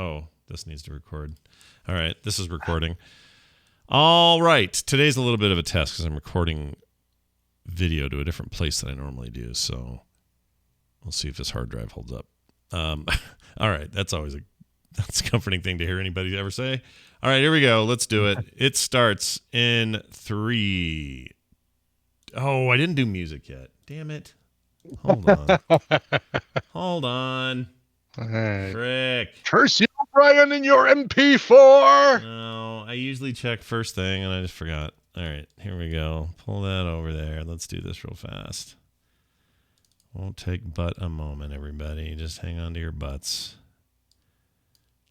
Oh, this needs to record. All right, this is recording. All right, today's a little bit of a test because I'm recording video to a different place than I normally do. So we'll see if this hard drive holds up. All right, that's a comforting thing to hear anybody ever say. All right, here we go. Let's do it. It starts in 3. Oh, I didn't do music yet. Damn it. Hold on. Hold on. All right. Frick. Curse you, Brian, in your MP4. No, I usually check first thing and I just forgot. All right, here we go. Pull that over there. Let's do this real fast. Won't take but a moment, everybody. Just hang on to your butts.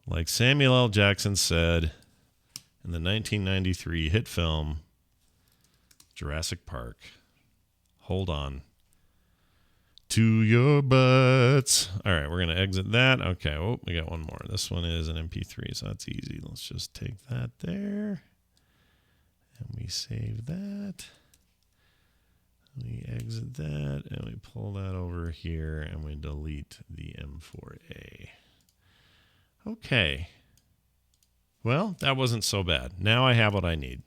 Like Samuel L. Jackson said in the 1993 hit film Jurassic Park, hold on to your butts. All right, we're going to exit that. Okay, oh, we got one more. This one is an MP3, so that's easy. Let's just take that there. And we save that. We exit that, and we pull that over here, and we delete the M4A. Okay. Well, that wasn't so bad. Now I have what I need.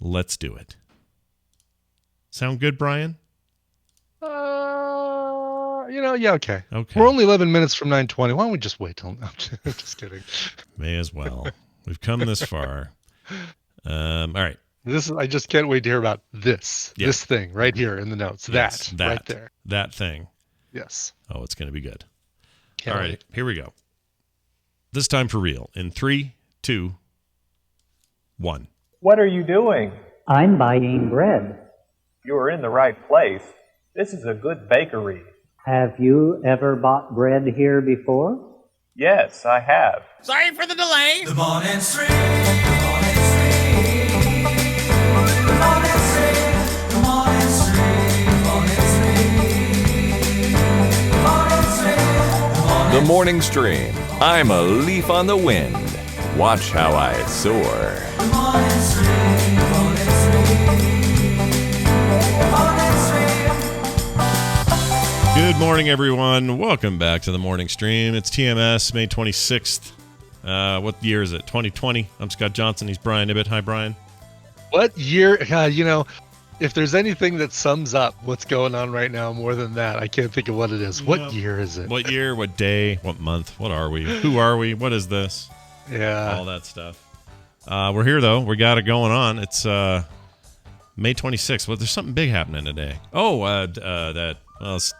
Let's do it. Sound good, Brian? Yeah, okay. Okay. We're only 11 minutes from 9:20. Why don't we just wait till... I'm just kidding. May as well. We've come this far. All right. I just can't wait to hear about this. Yeah. This thing right here in the notes. Yes, that right there. That thing. Yes. Oh, it's going to be good. Can't All right, wait. here we go. This time for real. In 3, 2, 1. What are you doing? I'm buying bread. You are in the right place. This is a good bakery. Have you ever bought bread here before? Yes, I have. Sorry for the delay. The morning stream. The morning stream. The morning stream. The morning stream. The morning stream. The Morning Stream. I'm a leaf on the wind. Watch how I soar. The morning stream. The morning stream. The morning stream. Good morning, everyone. Welcome back to the morning stream. It's TMS, May 26th. What year is it? 2020. I'm Scott Johnson. He's Brian Ibbett. Hi, Brian. What year? If there's anything that sums up what's going on right now more than that, I can't think of what it is. Yep. What year is it? What year? What day? What month? What are we? Who are we? What is this? Yeah. All that stuff. We're here, though. We got it going on. It's May 26th. Well, there's something big happening today. It's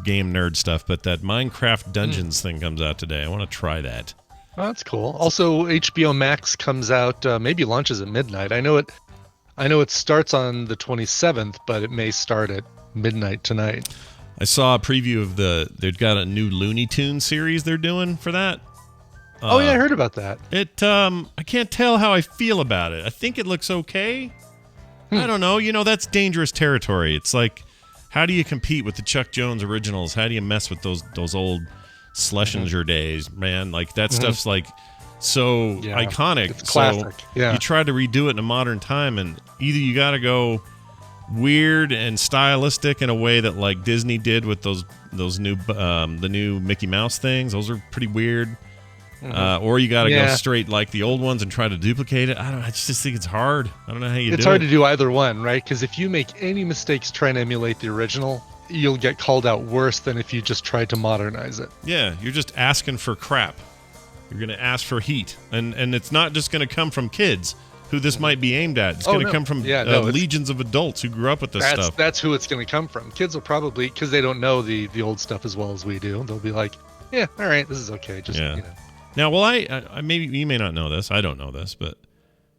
game nerd stuff, but that Minecraft Dungeons thing comes out today. I want to try that. Oh, that's cool. Also, HBO Max comes out, maybe launches at midnight. I know it starts on the 27th, but it may start at midnight tonight. I saw a preview of they've got a new Looney Tunes series they're doing for that. Oh yeah, I heard about that. I can't tell how I feel about it. I think it looks okay. I don't know. That's dangerous territory. It's like, how do you compete with the Chuck Jones originals? How do you mess with those old Schlesinger days, man? Like that stuff's like so iconic. It's classic. So you try to redo it in a modern time, and either you got to go weird and stylistic in a way that like Disney did with those new the new Mickey Mouse things. Those are pretty weird. Or you got to go straight like the old ones and try to duplicate it. I just think it's hard. I don't know how you do it. It's hard to do either one, right? Because if you make any mistakes trying to emulate the original, you'll get called out worse than if you just tried to modernize it. Yeah, you're just asking for crap. You're going to ask for heat. And it's not just going to come from kids who this might be aimed at. It's going to come from legions of adults who grew up with this stuff. That's who it's going to come from. Kids will probably, because they don't know the old stuff as well as we do, they'll be like, yeah, all right, this is okay. Just, Now, I maybe you may not know this. I don't know this, but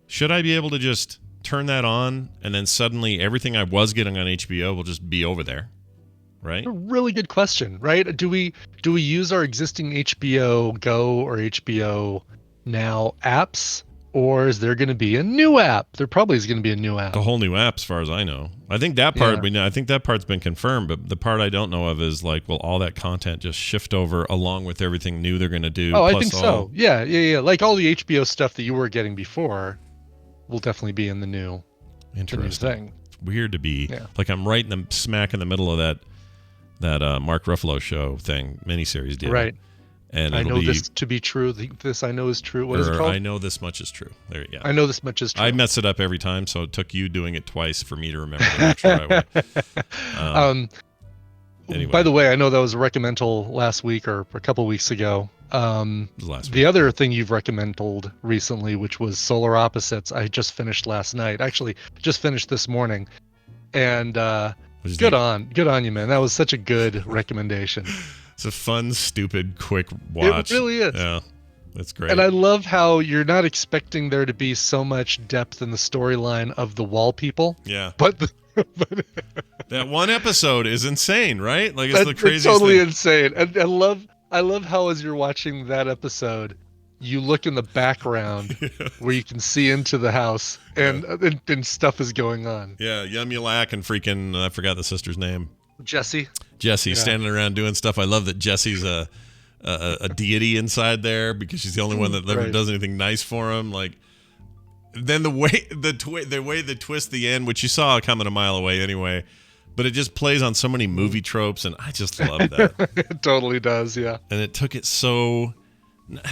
should I be able to just turn that on and then suddenly everything I was getting on HBO will just be over there, right? A really good question, right? Do we use our existing HBO Go or HBO Now apps, or is there going to be a new app? There probably is going to be a new app. A whole new app, as far as I know. I think that part we know. I think that part's been confirmed, but the part I don't know of is like, will all that content just shift over along with everything new they're going to do? Oh, I think so. Yeah. Like all the HBO stuff that you were getting before will definitely be in the new thing. It's weird to be like I'm right in the smack in the middle of that Mark Ruffalo show thing miniseries deal. Right. and I it'll know be, this to be true. This I know is true. What is it or called? I know this much is true. There, yeah. I know this much is true. I mess it up every time, so it took you doing it twice for me to remember the actual right way. Anyway. By the way, I know that was a recommendal last week or a couple weeks ago. Last The other thing you've recommended recently, which was Solar Opposites, I just finished last night. Actually, just finished this morning, and good on you, man. That was such a good recommendation. It's a fun, stupid, quick watch. It really is. Yeah, that's great. And I love how you're not expecting there to be so much depth in the storyline of the wall people. Yeah, But that one episode is insane, right? Like it's the that's craziest totally thing. insane. And I love how as you're watching that episode, you look in the background where you can see into the house and stuff is going on. Yeah, Yumulak and freaking I forgot the sister's name. Jesse. Jessie Yeah. standing around doing stuff. I love that Jessie's a deity inside there because she's the only one that ever Right. does anything nice for him. Like then the way they twist the end, which you saw coming a mile away anyway, but it just plays on so many movie tropes, and I just love that. It totally does, yeah. And it took it so.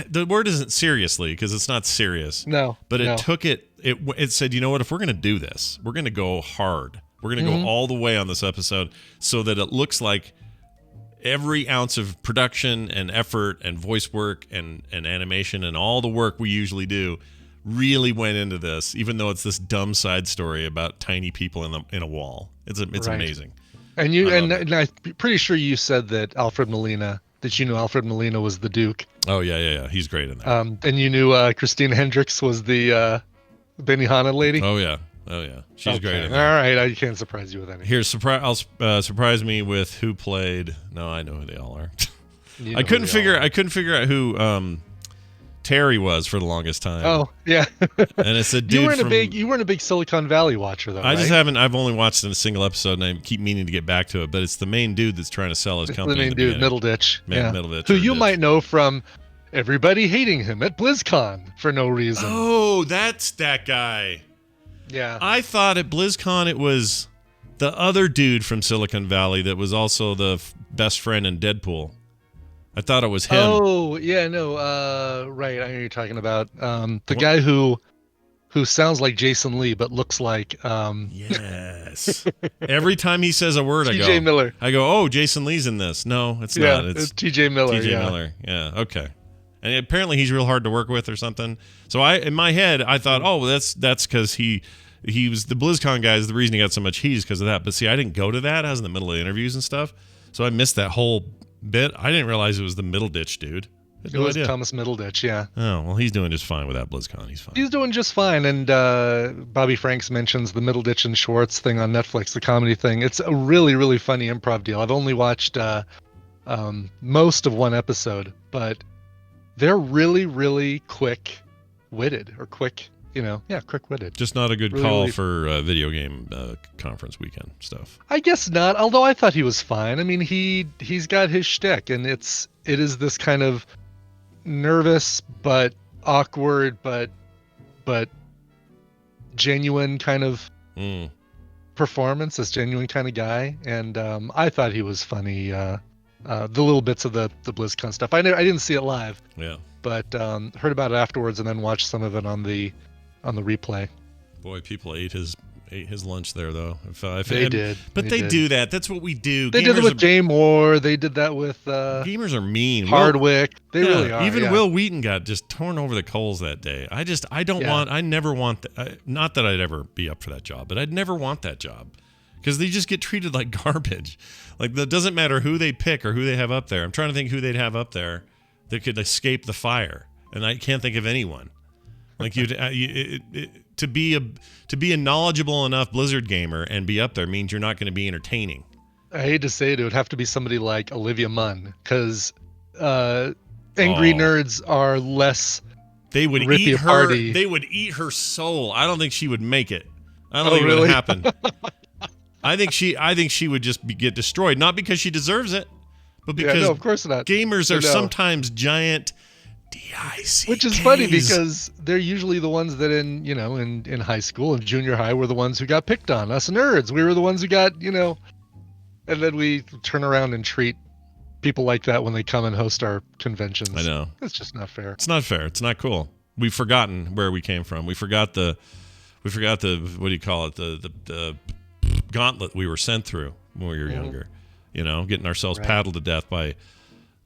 The word isn't seriously because it's not serious. No. But it no. took it. It said, you know what? If we're gonna do this, we're gonna go hard. We're gonna go all the way on this episode so that it looks like every ounce of production and effort and voice work and animation and all the work we usually do really went into this, even though it's this dumb side story about tiny people in a wall. It's Right. amazing. And you I love and I'm pretty sure you said that Alfred Molina was the Duke. Oh yeah. He's great in that. And you knew Christina Hendricks was the Benihana lady. Oh yeah. She's great in All that. right, I can't surprise you with anything. Here, surprise me with who played. No, I know who they all are. You know I couldn't who they figure. are. I couldn't figure out who Terry was for the longest time. Oh yeah. and it's a dude you weren't a big Silicon Valley watcher though. I just right? haven't. I've only watched it in a single episode, and I keep meaning to get back to it. But it's the main dude that's trying to sell his It's company. the main in dude, beginning. Middleditch. Yeah. Middleditch Who or you Ditch. might know from everybody hating him at BlizzCon for no reason. Oh, that's that guy. Yeah. I thought at BlizzCon it was the other dude from Silicon Valley that was also the best friend in Deadpool. I thought it was him. Oh yeah, no. Right. I know you're talking about the guy who sounds like Jason Lee but looks like Yes. Every time he says a word, T.J. Miller. I go, oh, Jason Lee's in this. No, it's Yeah, not. It's T.J. Miller. T.J. yeah. Miller. Yeah. Okay. And apparently he's real hard to work with or something. So in my head, I thought, oh, well, that's because he was the BlizzCon guy is the reason he got so much heat is because of that. But see, I didn't go to that. I was in the middle of the interviews and stuff. So I missed that whole bit. I didn't realize it was the Middleditch dude. I had It no was idea. Thomas Middleditch. Yeah. Oh, well, he's doing just fine with that BlizzCon. He's fine. He's doing just fine. And Bobby Franks mentions the Middleditch and Schwartz thing on Netflix, the comedy thing. It's a really, really funny improv deal. I've only watched most of one episode, but they're really, really quick-witted or quick-witted. Just not a good Really, call really- for video game conference weekend stuff. I guess not. Although I thought he was fine. I mean, he's got his shtick, and it is this kind of nervous but awkward but genuine kind of Mm. performance. This genuine kind of guy, and I thought he was funny. The little bits of the BlizzCon stuff. I didn't see it live, Yeah. but heard about it afterwards, and then watched some of it on the replay. Boy, people ate his lunch there though. They did. But they did. do that. That's what we do. They did it with Game War. They did that with Gamers are mean. Hardwick. They Yeah, really are. Even yeah. Will Wheaton got just torn over the coals that day. I never want, not that I'd ever be up for that job, but I'd never want that job because they just get treated like garbage. Like, it doesn't matter who they pick or who they have up there. I'm trying to think who they'd have up there that could escape the fire, and I can't think of anyone. Like to be a knowledgeable enough Blizzard gamer and be up there means you're not going to be entertaining. I hate to say it would have to be somebody like Olivia Munn, because angry nerds are less. They would Rippy eat her. party. They would eat her soul. I don't think she would make it. I don't Oh, think it really? would happen. I think she would just get destroyed, not because she deserves it, but Yeah, because no, of course not. gamers are No. sometimes giant DICs. Which is funny because they're usually the ones that in high school and junior high were the ones who got picked on. Us nerds, we were the ones who got, and then we turn around and treat people like that when they come and host our conventions. I know. It's just not fair. It's not fair. It's not cool. We've forgotten where we came from. We forgot the what do you call it? The gauntlet we were sent through when we were younger. You know, getting ourselves paddled to death by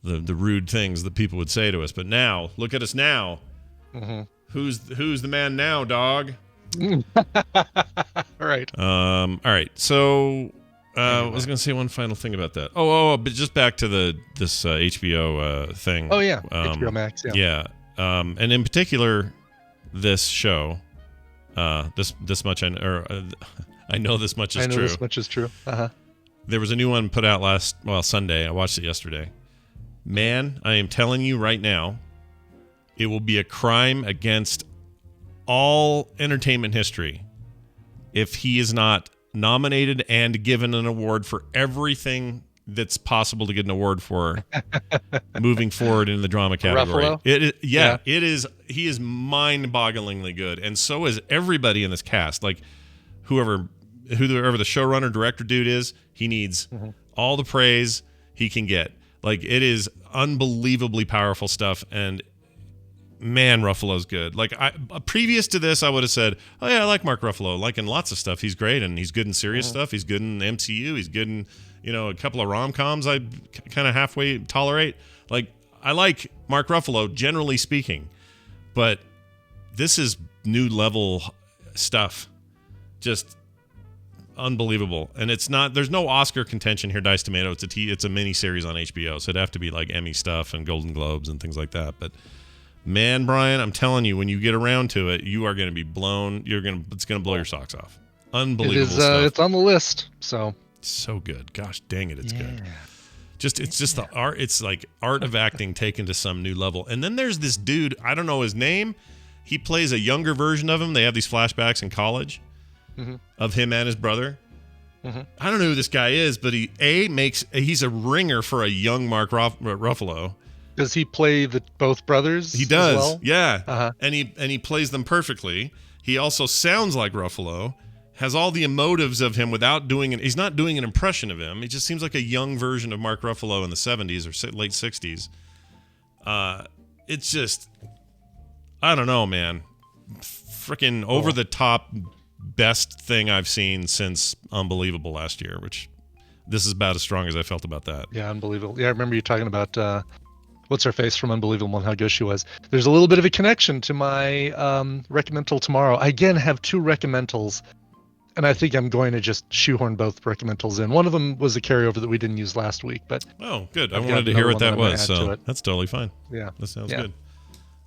the rude things that people would say to us. But now, look at us now. Who's the man now, dog? All right. All right. So I was going to say one final thing about that. But just back to this HBO thing. Oh yeah, HBO Max. Yeah. Yeah. And in particular, this show. This much I know this much is true. This much is true. There was a new one put out Sunday. I watched it yesterday. Man, I am telling you right now, it will be a crime against all entertainment history if he is not nominated and given an award for everything that's possible to get an award for moving forward in the drama category. Ruffalo? It is. He is mind-bogglingly good, and so is everybody in this cast. Like whoever the showrunner, director dude is, he needs all the praise he can get. Like it is unbelievably powerful stuff, and man, Ruffalo's good. Like previous to this, I would have said, "Oh yeah, I like Mark Ruffalo. Like in lots of stuff, he's great, and he's good in serious stuff. He's good in MCU. He's good in a couple of rom-coms I kind of halfway tolerate. Like I like Mark Ruffalo generally speaking, but this is new level stuff, just unbelievable. And it's not. There's no Oscar contention here. Dice Tomato. It's a mini series on HBO, so it'd have to be like Emmy stuff and Golden Globes and things like that. But man, Brian, I'm telling you, when you get around to it, you are going to be blown. It's going to blow your socks off. Unbelievable stuff. It's on the list. So good. Gosh dang it, it's good. It's just the art. It's like art of acting taken to some new level. And then there's this dude, I don't know his name. He plays a younger version of him. They have these flashbacks in college of him and his brother. I don't know who this guy is, but he's a ringer for a young Mark Ruffalo. Does he play both brothers? He does. As well? Yeah. And he plays them perfectly. He also sounds like Ruffalo. Has all the emotives of him without doing it. He's not doing an impression of him. He just seems like a young version of Mark Ruffalo in the 70s or late 60s. It's just, I don't know, man. Freaking over the top best thing I've seen since Unbelievable last year, which this is about as strong as I felt about that. Yeah, Unbelievable. Yeah, I remember you talking about what's her face from Unbelievable and how good she was. There's a little bit of a connection to my recommendal tomorrow. I again have two recommendals. And I think I'm going to just shoehorn both recommendals in. One of them was a carryover that we didn't use last week, but good. I wanted to hear what that was, so to that's totally fine. Yeah, that sounds good.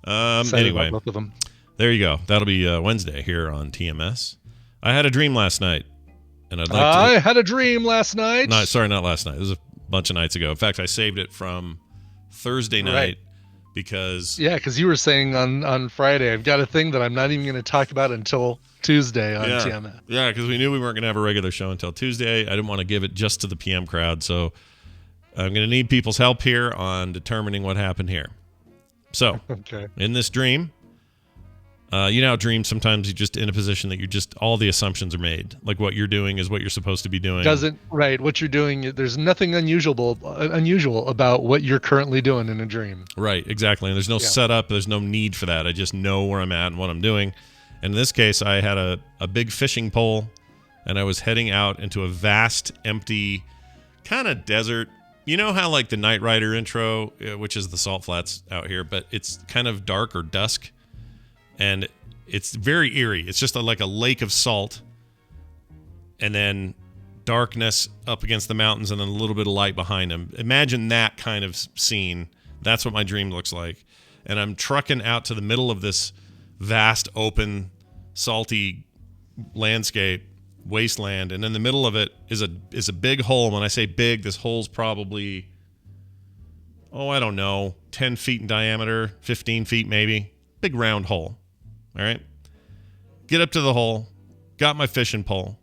Anyway, both of them. There you go. That'll be Wednesday here on TMS. I had a dream last night, and I had a dream last night. No, sorry, not last night. It was a bunch of nights ago. In fact, I saved it from Thursday night because you were saying on Friday, I've got a thing that I'm not even going to talk about until Tuesday on TMS. Yeah, because we knew we weren't going to have a regular show until Tuesday. I didn't want to give it just to the PM crowd, so I'm going to need people's help here on determining what happened here. So, in this dream, dreams sometimes you're just in a position that all the assumptions are made. Like what you're doing is what you're supposed to be doing. What you're doing, there's nothing unusual about what you're currently doing in a dream. Right, exactly. And there's no setup, there's no need for that. I just know where I'm at and what I'm doing. And in this case, I had a big fishing pole, and I was heading out into a vast, empty, kind of desert. You know how like the Knight Rider intro, which is the salt flats out here, but it's kind of dark or dusk, and it's very eerie. It's just like a lake of salt, and then darkness up against the mountains, and then a little bit of light behind them. Imagine that kind of scene. That's what my dream looks like. And I'm trucking out to the middle of this vast, open, salty landscape, wasteland, and in the middle of it is a big hole. When I say big, this hole's probably, I don't know, 10 feet in diameter, 15 feet maybe. Big round hole. All right? Get up to the hole, got my fishing pole.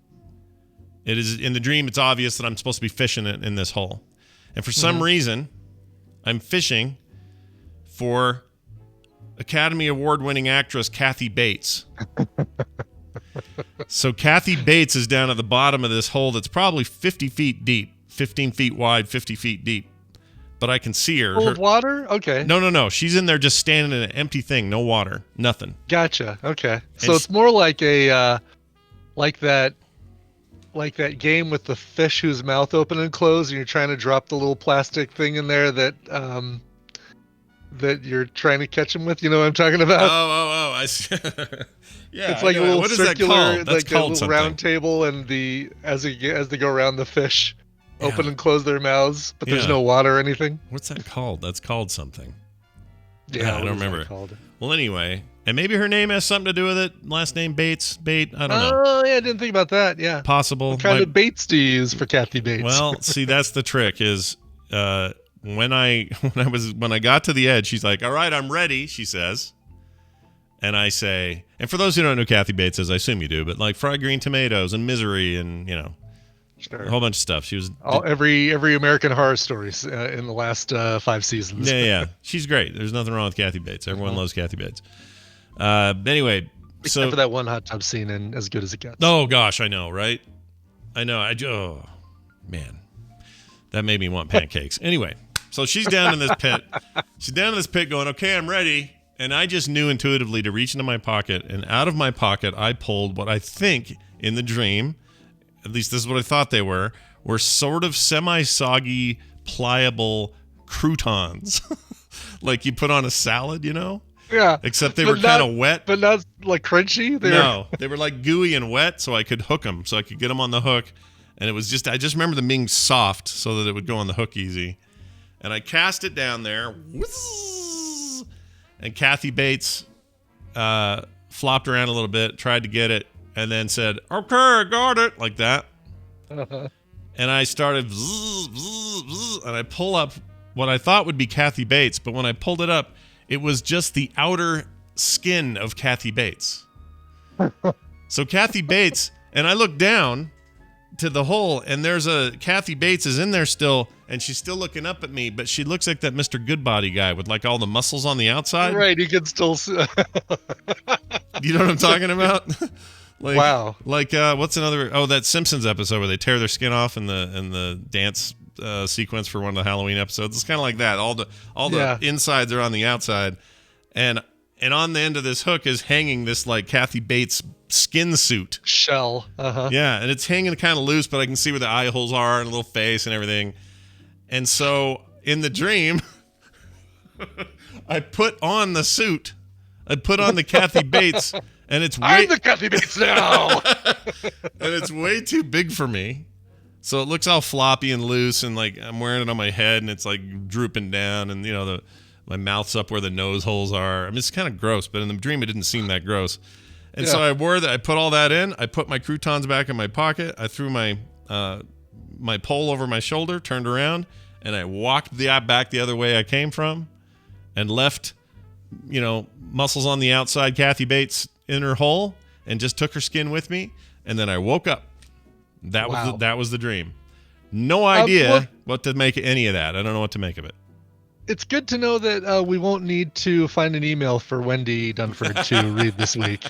It is in the dream, it's obvious that I'm supposed to be fishing it in this hole. And for some reason, I'm fishing for Academy Award-winning actress Kathy Bates. So Kathy Bates is down at the bottom of this hole that's probably 50 feet deep, 15 feet wide, 50 feet deep. but I can see her. Full of water? Okay. No. She's in there just standing in an empty thing. No water. Nothing. Gotcha. Okay. So And it's more like a like that game with the fish whose mouth open and close, and you're trying to drop the little plastic thing in there that you're trying to catch them with. You know what I'm talking about? Oh, I see. Yeah. It's like I a know. little What is that circular, called? That's like a called little something. round table, and as they go around, the fish open Yeah. and close their mouths, but there's Yeah. no water or anything. What's that called? That's called something. Yeah, I what don't is that remember. called? Well, anyway, and maybe her name has something to do with it. Last name Bates. Bait. I don't know. Oh yeah, I didn't think about that. Yeah. Possible. What kind My- of baits do you use for Kathy Bates? Well, see, that's the trick. Is when I got to the edge, she's like, "All right, I'm ready," she says. And I say, and for those who don't know who Kathy Bates is, I assume you do, but like Fried Green Tomatoes and Misery and, sure. a whole bunch of stuff. She was, Every American Horror Stories in the last 5 seasons. yeah. She's great. There's nothing wrong with Kathy Bates. Everyone loves Kathy Bates. Anyway, Except so for that one hot tub scene in As Good as It Gets. oh gosh, I know, right? I know. Oh man, that made me want pancakes. Anyway, so she's down in this pit. She's down in this pit, going, "Okay, I'm ready." And I just knew intuitively to reach into my pocket, and out of my pocket, I pulled what I think in the dream, at least this is what I thought they were sort of semi-soggy, pliable croutons, like you put on a salad, Yeah. Except they But were kind not- of wet. But not like crunchy. No, they were like gooey and wet, so I could hook them, so I could get them on the hook. And it was I just remember them being soft so that it would go on the hook easy. And I cast it down there. Whizz, and Kathy Bates flopped around a little bit, tried to get it, and then said, "Okay, I got it," like that. And I started, bzz, bzz, bzz, and I pull up what I thought would be Kathy Bates, but when I pulled it up, it was just the outer skin of Kathy Bates. So Kathy Bates, and I look down to the hole, and there's Kathy Bates is in there still, and she's still looking up at me, but she looks like that Mr. Goodbody guy with like all the muscles on the outside. Right. You can still. You know what I'm talking about? Like, Wow. Like what's another? Oh, that Simpsons episode where they tear their skin off in the dance sequence for one of the Halloween episodes. It's kind of like that. All the insides are on the outside, and on the end of this hook is hanging this like Kathy Bates skin suit. Shell. Yeah, and it's hanging kind of loose, but I can see where the eye holes are and a little face and everything. And so in the dream, I put on the suit. I put on the Kathy Bates, and it's I'm the Kathy Bates now. and it's way too big for me. So it looks all floppy and loose, and like I'm wearing it on my head, and it's like drooping down, and my mouth's up where the nose holes are. I mean, it's kind of gross, but in the dream it didn't seem that gross. And so I wore that. I put all that in. I put my croutons back in my pocket. I threw my my pole over my shoulder, turned around, and I walked back the other way I came from, and left, muscles on the outside, Kathy Bates in her hole, and just took her skin with me. And then I woke up. That was the dream. No idea what to make of any of that. I don't know what to make of it. It's good to know that we won't need to find an email for Wendy Dunford to read this week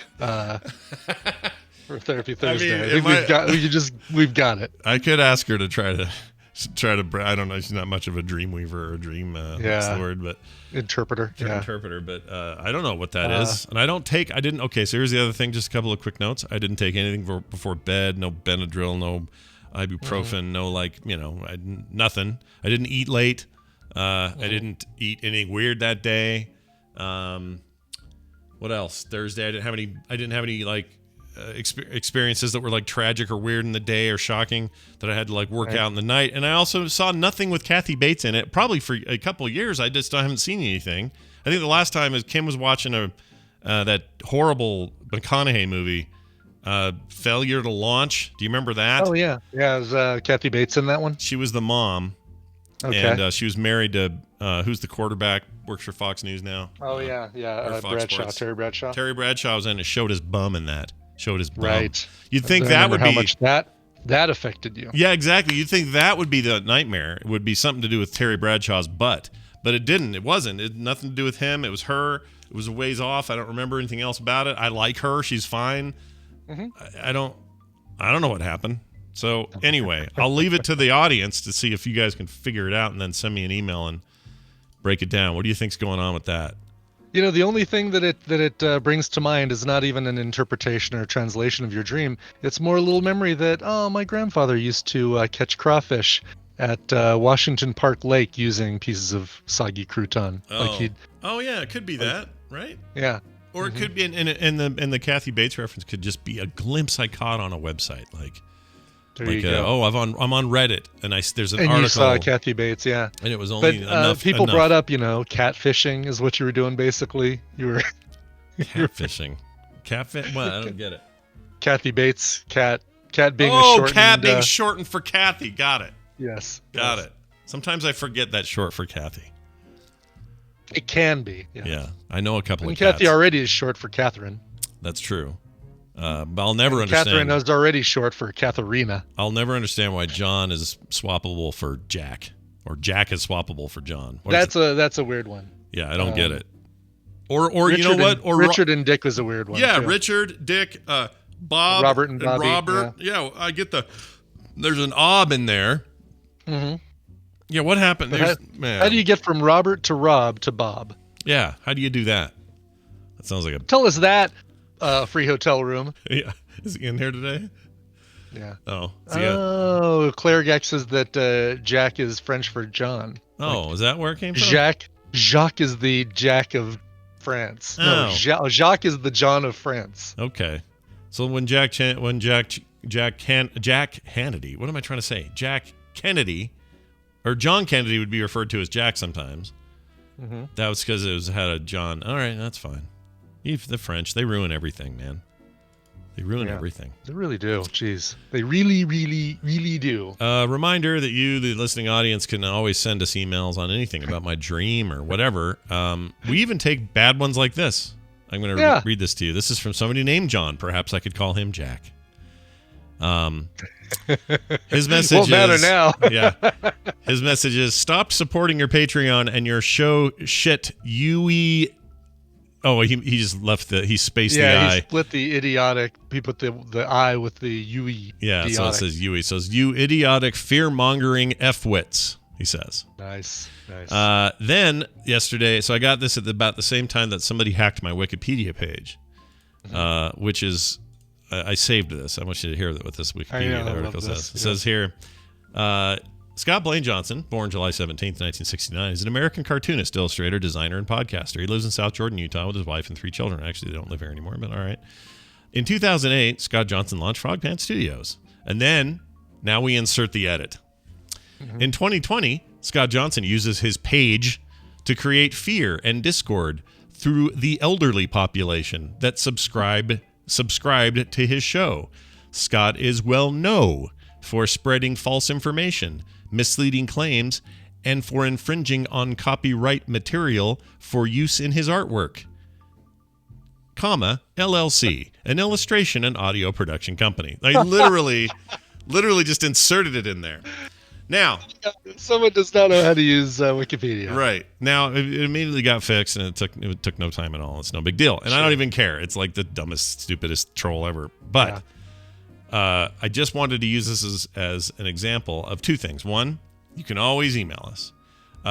for Therapy Thursday. I think we've got it. I could ask her to try to. I don't know. She's not much of a dream weaver or dream. What's the word? But interpreter. Interpreter. But I don't know what that is. And I didn't. Okay. So here's the other thing. Just a couple of quick notes. I didn't take anything before bed. No Benadryl. No ibuprofen. No nothing. I didn't eat late. I didn't eat anything weird that day. What else? Thursday, I didn't have any like experiences that were like tragic or weird in the day or shocking that I had to like work out in the night. And I also saw nothing with Kathy Bates in it. Probably for a couple of years, I just haven't seen anything. I think the last time is Kim was watching that horrible McConaughey movie, Failure to Launch. Do you remember that? Oh yeah, yeah. Is Kathy Bates in that one? She was the mom. Okay. And she was married to who's the quarterback, works for Fox News now. Oh yeah. Fox Bradshaw, Sports. Terry Bradshaw. Terry Bradshaw was in it. Showed his bum in that. Showed his bum. Right. You'd think I that remember would how be much that affected you. Yeah, exactly. You'd think that would be the nightmare. It would be something to do with Terry Bradshaw's butt, but it didn't. It wasn't. It had nothing to do with him. It was her. It was a ways off. I don't remember anything else about it. I like her. She's fine. Mm-hmm. I don't know what happened. So anyway, I'll leave it to the audience to see if you guys can figure it out and then send me an email and break it down. What do you think's going on with that? You know, the only thing that it brings to mind is not even an interpretation or translation of your dream. It's more a little memory that, my grandfather used to catch crawfish at Washington Park Lake using pieces of soggy crouton. Oh yeah, it could be that, right? Yeah. Or it could be, and the Kathy Bates reference could just be a glimpse I caught on a website, There you go. I'm on Reddit, and there's an and article. you saw Kathy Bates, yeah. And it was only enough. People enough. brought up, catfishing is what you were doing, basically. You were Catfishing. Catfish? What? I don't get it. Kathy Bates, cat being a Oh, shortened... cat being shortened for Kathy. Got it. Yes. Got it. Sometimes I forget that's short for Kathy. It can be. Yeah. I know a couple And of cats. Kathy already is short for Catherine. That's true. But I'll never understand. Catherine is already short for Katharina. I'll never understand why John is swappable for Jack, or Jack is swappable for John. That's a weird one. Yeah, I don't get it. Or Richard, you know what? Or Richard and Dick was a weird one. Yeah, too. Richard, Dick, Bob, Robert and Bobby, Robert. Yeah, I get there's an ob in there. Mm-hmm. Yeah, what happened? How do you get from Robert to Rob to Bob? Yeah, how do you do that? That sounds like a... Tell us that, free hotel room. Yeah, is he in here today? Yeah. Oh, Claire Geck says that Jack is French for John. Oh, is that where it came from? Jacques is the Jack of France. Oh. No, Jacques is the John of France. Okay, so when Jack Hannity, what am I trying to say? Jack Kennedy, or John Kennedy would be referred to as Jack sometimes. Mm-hmm. That was because it had a John. All right, that's fine. The French, they ruin everything, man. They ruin everything. They really do. Jeez. They really, really, really do. Reminder that you, the listening audience, can always send us emails on anything about my dream or whatever. We even take bad ones like this. I'm going to read this to you. This is from somebody named John. Perhaps I could call him Jack. His message won't matter now. Yeah. His message is, stop supporting your Patreon and your show shit. Oh, he just left he spaced the I. He split the idiotic. He put the I with the UE. Yeah, idiotic. so it says UE. So it's you idiotic, fear-mongering F-wits, he says. Nice. Then, yesterday, so I got this at about the same time that somebody hacked my Wikipedia page, which is, I saved this. I want you to hear what this Wikipedia article says. It says here, Scott Blaine Johnson, born July 17th, 1969, is an American cartoonist, illustrator, designer, and podcaster. He lives in South Jordan, Utah with his wife and 3 children. Actually, they don't live here anymore, but all right. In 2008, Scott Johnson launched Frog Pants Studios. And then, now we insert the edit. Mm-hmm. In 2020, Scott Johnson uses his page to create fear and discord through the elderly population that subscribed to his show. Scott is well known for spreading false information, misleading claims, and for infringing on copyright material for use in his artwork. LLC, an illustration and audio production company. I literally just inserted it in there. Now, someone does not know how to use Wikipedia. Right. Now, it immediately got fixed, and it took no time at all. It's no big deal. And I don't even care. It's like the dumbest, stupidest troll ever. But I just wanted to use this as an example of 2 things. One, you can always email us.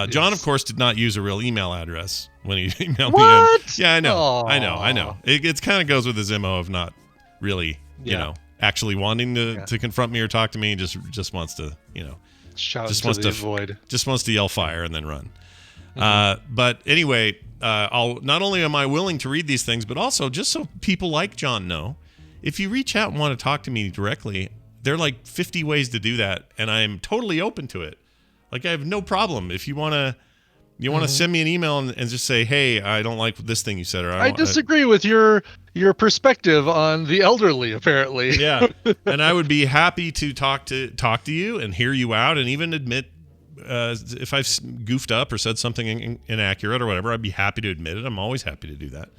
John, of course, did not use a real email address when he emailed me. Yeah, I know. I know. It kind of goes with his MO of not really, actually wanting to confront me or talk to me. Just wants to, just wants to yell fire and then run. Mm-hmm. But anyway, not only am I willing to read these things, but also just so people like John know, if you reach out and want to talk to me directly, there are like 50 ways to do that, and I am totally open to it. Like, I have no problem. If you want to send me an email and just say, hey, I don't like this thing you said, or I disagree with your perspective on the elderly, apparently. Yeah, and I would be happy to talk to you and hear you out, and even admit if I've goofed up or said something inaccurate or whatever. I'd be happy to admit it. I'm always happy to do that.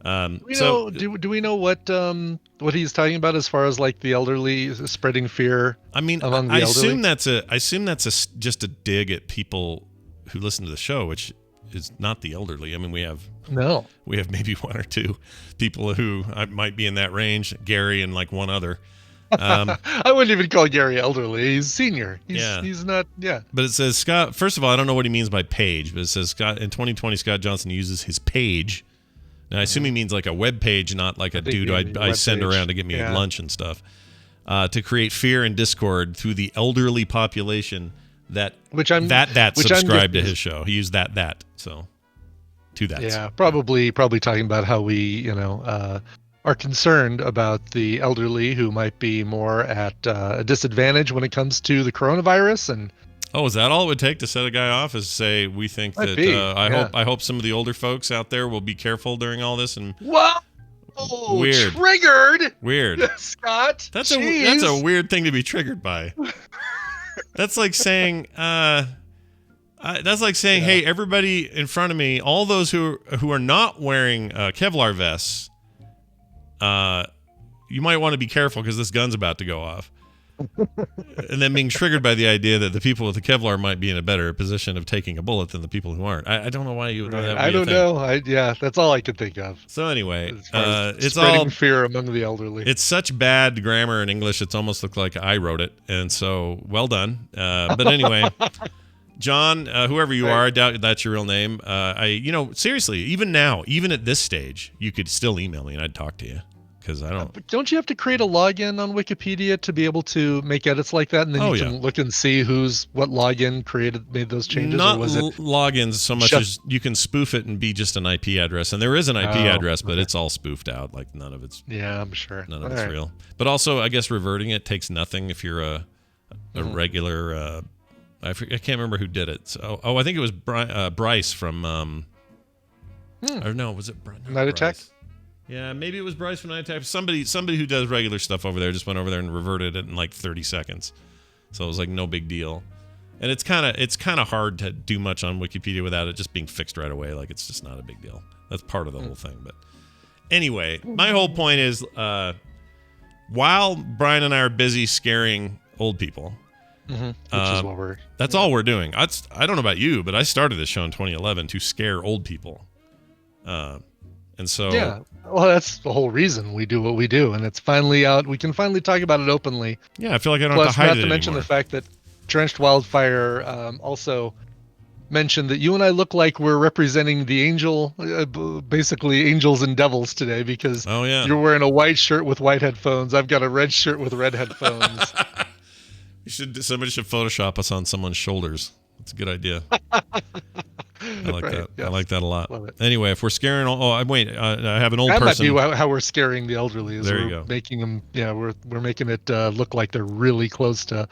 Do we know what he's talking about as far as like the elderly spreading fear? I mean, among the I elderly? assume that's just a dig at people who listen to the show, which is not the elderly. I mean, we have maybe 1 or 2 people who might be in that range, Gary and like one other. I wouldn't even call Gary elderly. He's senior. He's not. Yeah. But it says Scott. First of all, I don't know what he means by page, but it says Scott in 2020. Scott Johnson uses his page. Now I assume he means like a web page, not like a dude I send around to get me lunch and stuff. To create fear and discord through the elderly population that subscribed to his show. He used that. So to that. Yeah, probably talking about how we are concerned about the elderly who might be more at a disadvantage when it comes to the coronavirus. And is that all it would take to set a guy off? Is say we think that I hope some of the older folks out there will be careful during all this and whoa. Weird. Triggered. Weird. Scott. That's a weird thing to be triggered by. That's like saying hey, everybody in front of me, all those who are not wearing Kevlar vests, you might want to be careful because this gun's about to go off. And then being triggered by the idea that the people with the Kevlar might be in a better position of taking a bullet than the people who aren't. I don't know why you would know that. I don't know. That's all I could think of. So anyway, it's all fear among the elderly. It's such bad grammar in English. It's almost looked like I wrote it. And so well done. But anyway, John, whoever you are, I doubt that's your real name. Seriously, even now, even at this stage, you could still email me and I'd talk to you. Because I don't. Don't you have to create a login on Wikipedia to be able to make edits like that, and then you can look and see what login made those changes? Not or was it logins so much as you can spoof it and be just an IP address, and there is an IP address, but it's all spoofed out. Like none of it's. Yeah, I'm sure. None of it's real. But also, I guess reverting it takes nothing if you're a regular. I can't remember who did it. So, I think it was Bryce from. Or no, was it Bryce? Night Attack? Yeah, maybe it was Bryce from Night Attack. Somebody who does regular stuff over there just went over there and reverted it in like 30 seconds. So it was like no big deal. And it's kind of hard to do much on Wikipedia without it just being fixed right away. Like it's just not a big deal. That's part of the whole thing. But anyway, my whole point is while Brian and I are busy scaring old people, which is what that's all we're doing. I don't know about you, but I started this show in 2011 to scare old people. And so well, that's the whole reason we do what we do, and it's finally out. We can finally talk about it openly. Yeah, I feel like I don't have to hide it anymore. Not to mention the fact that Drenched Wildfire also mentioned that you and I look like we're representing the basically angels and devils today, because you're wearing a white shirt with white headphones. I've got a red shirt with red headphones. Somebody should Photoshop us on someone's shoulders. That's a good idea. I like that. Yes. I like that a lot. Anyway, if we're scaring, I have an old person. That might be how we're scaring the elderly. There you go. Making them, we're making it look like they're really close to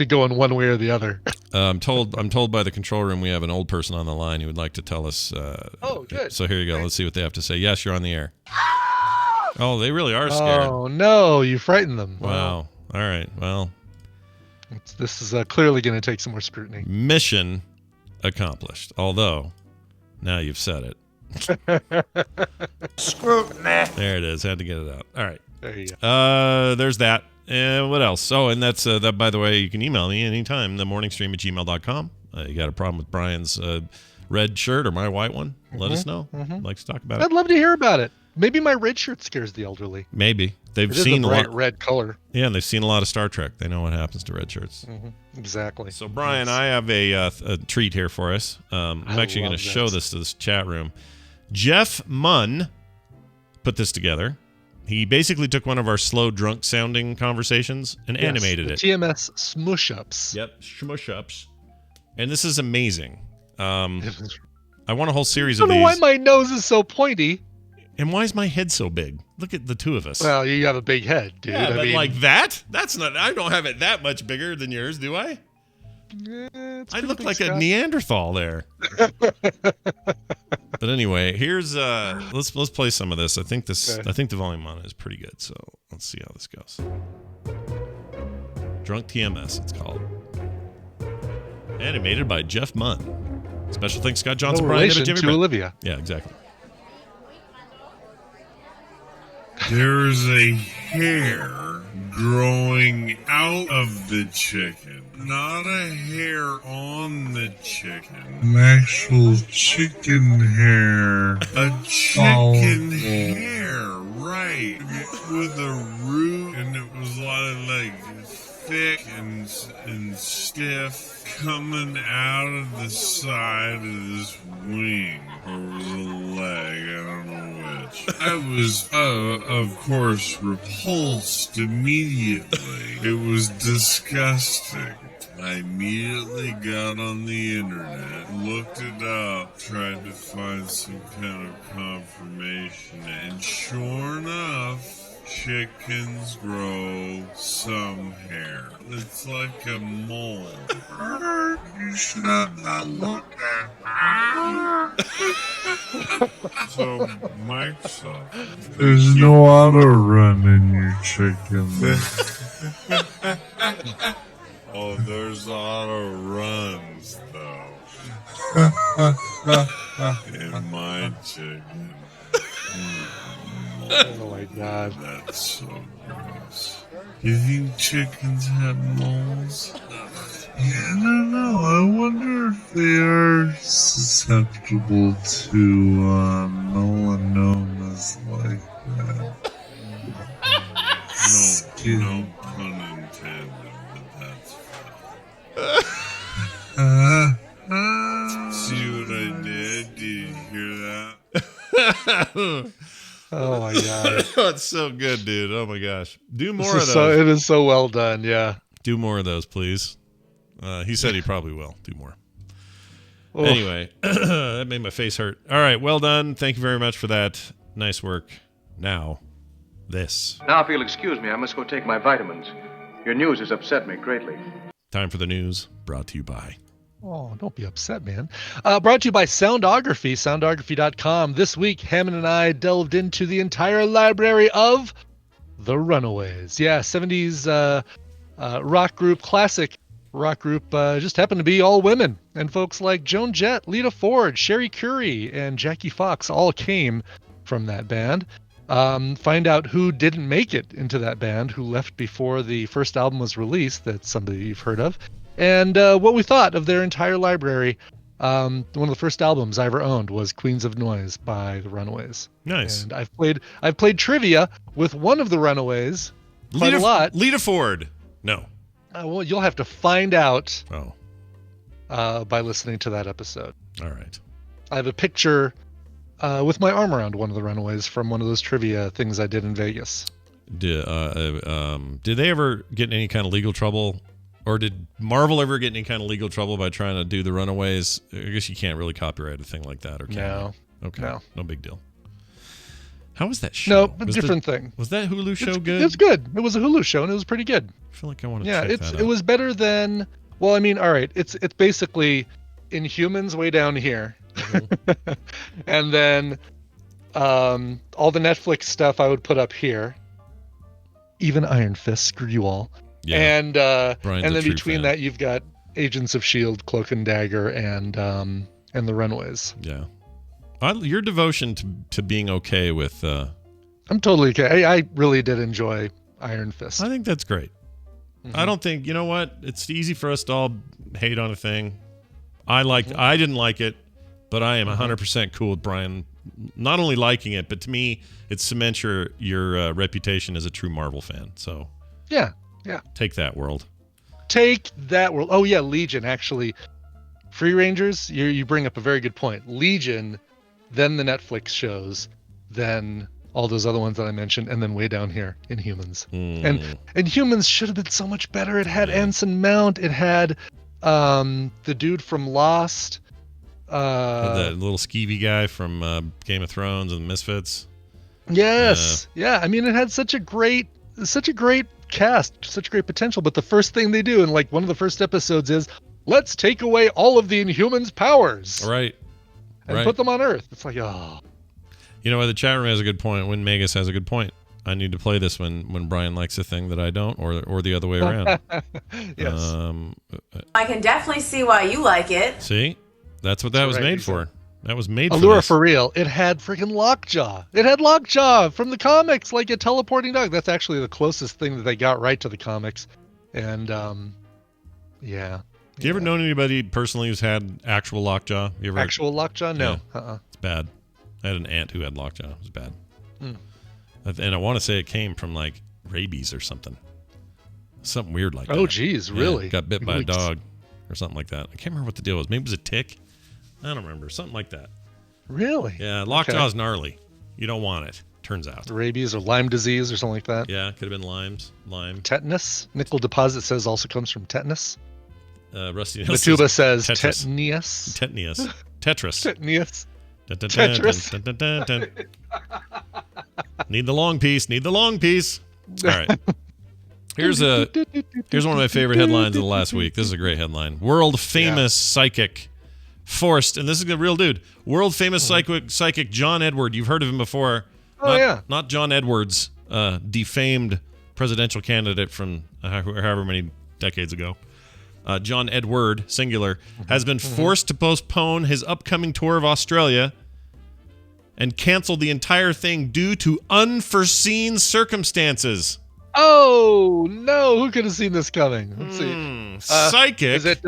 going one way or the other. I'm told by the control room we have an old person on the line who would like to tell us. Good. So here you go. Let's see what they have to say. Yes, you're on the air. Oh, they really are scared. Oh no, you frightened them. Wow. All right. Well, this is clearly going to take some more scrutiny. Mission accomplished. Although, now you've said it. Scrutiny. There it is. Had to get it out. All right. There you go. There's that. And what else? Oh, and that's that. By the way, you can email me anytime. themorningstream@gmail.com. You got a problem with Brian's red shirt or my white one? Let us know. I'd like to talk about it. I'd love to hear about it. Maybe my red shirt scares the elderly. Maybe they've It seen is a a bright lot. red color. Yeah, and they've seen a lot of Star Trek. They know what happens to red shirts. Exactly. So, Brian, I have a treat here for us. I'm actually going to show this to this chat room. Jeff Munn put this together. He basically took one of our slow, drunk-sounding conversations and animated it. TMS Smush-Ups. Yep, Smush-Ups. And this is amazing. I want a whole series of these. I don't know why my nose is so pointy. And why is my head so big? Look at the two of us. Well, you have a big head, dude. Yeah, but like that? That's not. I don't have it that much bigger than yours, do I? I look like a Neanderthal there. But anyway, here's let's play some of this. I think the volume on it is pretty good. So let's see how this goes. Drunk TMS, it's called. Animated by Jeff Munn. Special thanks, Scott Johnson, Brian Hibbett, Jimmy to Brent. Olivia. Yeah, exactly. There's a hair growing out of the chicken. Not a hair on the chicken. An actual chicken hair. A chicken hair, right. With a root, and it was like thick and stiff coming out of the side of this wing, or was a leg, I don't know which. I was, of course, repulsed immediately. It was disgusting. I immediately got on the internet, looked it up, tried to find some kind of confirmation, and sure enough, chickens grow some hair. It's like a mole. You should have not looked at that. So, Microsoft. There's no auto run in your chicken. Oh, there's auto runs, though. In my chicken. Oh my God. That's so gross. You think chickens have moles? Yeah, I don't know. I wonder if they are susceptible to melanomas like that. No pun intended, but that's fine. See what I did? Did you hear that? Oh my God. That's so good, dude. Oh my gosh. Do more This of is those. it is so well done. Yeah. Do more of those, please. He said he probably will. Do more. Oh. Anyway, that made my face hurt. All right, well done. Thank you very much for that. Nice work. Now, this. Now, if you'll excuse me, I must go take my vitamins. Your news has upset me greatly. Time for the news, brought to you by. Oh, don't be upset, man. Brought to you by Soundography, soundography.com. This week, Hammond and I delved into the entire library of The Runaways. Yeah, 70s rock group, classic rock group, just happened to be all women. And folks like Joan Jett, Lita Ford, Sherry Curry, and Jackie Fox all came from that band. Find out who didn't make it into that band, who left before the first album was released. That's somebody you've heard of. And what we thought of their entire library. One of the first albums I ever owned was Queens of Noise by the Runaways. Nice. And I've played trivia with one of the Runaways quite a lot. Lita Ford. No. Well, you'll have to find out Oh, by listening to that episode. all right. I have a picture with my arm around one of the Runaways from one of those trivia things I did in Vegas. Did they ever get in any kind of legal trouble? Or did Marvel ever get in any kind of legal trouble by trying to do the Runaways? I guess you can't really copyright a thing like that, or can No. you? Okay. No. No big deal. How was that show? No, a different thing. Was that Hulu show good? It was good. It was a Hulu show, and it was pretty good. I feel like I want to Yeah, check that out. it was better than. Well, I mean, all right, it's basically Inhumans way down here, and then all the Netflix stuff I would put up here. Even Iron Fist, screw you all. Yeah. And Brian's and a then true between fan. that you've got Agents of S.H.I.E.L.D., Cloak and Dagger, and the Runaways. Yeah. Your devotion to being okay with. I'm totally okay. I really did enjoy Iron Fist. I think that's great. Mm-hmm. I don't think, you know what? It's easy for us to all hate on a thing. I didn't like it, but I am 100% cool with Brian not only liking it, but to me, it cements your reputation as a true Marvel fan. So Yeah. take that, world. Take that world. Oh yeah, Legion actually. Free Rangers, you bring up a very good point. Legion, then the Netflix shows, then all those other ones that I mentioned, and then way down here, Inhumans. And Inhumans should have been so much better. It had Anson Mount. It had the dude from Lost. That little skeevy guy from Game of Thrones and Misfits. Yes. Yeah. I mean, it had such a great cast, such great potential. But the first thing they do in like one of the first episodes is, let's take away all of the Inhumans' powers Right. and right. put them on Earth. It's like, oh. You know what? The chat room has a good point. When Magus has a good point. I need to play this when Brian likes a thing that I don't, or the other way around. Yes. I can definitely see why you like it. See, that's what that was right, made exactly. for. That was made for Allura this. for real. It had freaking Lockjaw. It had Lockjaw from the comics, like a teleporting dog. That's actually the closest thing that they got right to the comics. And yeah. Do you ever know anybody personally who's had actual lockjaw? You ever? Actual Lockjaw? No. Yeah. It's bad. I had an aunt who had lockjaw. It was bad. Hmm. And I want to say it came from like rabies or something. Something weird like that. Oh, geez, really? Got bit by a Like- dog or something like that. I can't remember what the deal was. Maybe it was a tick. I don't remember. Something like that. Really? Yeah, lockjaw's gnarly. You don't want it, turns out. Rabies or Lyme disease or something like that. Yeah, could have been lime. Tetanus. Nickel deposit says also comes from tetanus. Rusty The Nails tuba says Tetris. tetanus. Tetanius. Tetris. Tetanus. Dun, dun, dun, Tetris. dun, dun, dun, dun, dun. Need the long piece. Need the long piece. All right. Here's one of my favorite headlines of the last week. This is a great headline. World famous psychic forced, and this is a real dude. World famous psychic John Edward. You've heard of him before. Not John Edwards, defamed presidential candidate from however many decades ago. John Edward, singular, has been forced to postpone his upcoming tour of Australia and canceled the entire thing due to unforeseen circumstances. Oh no! Who could have seen this coming? Let's see. Psychic. Is it?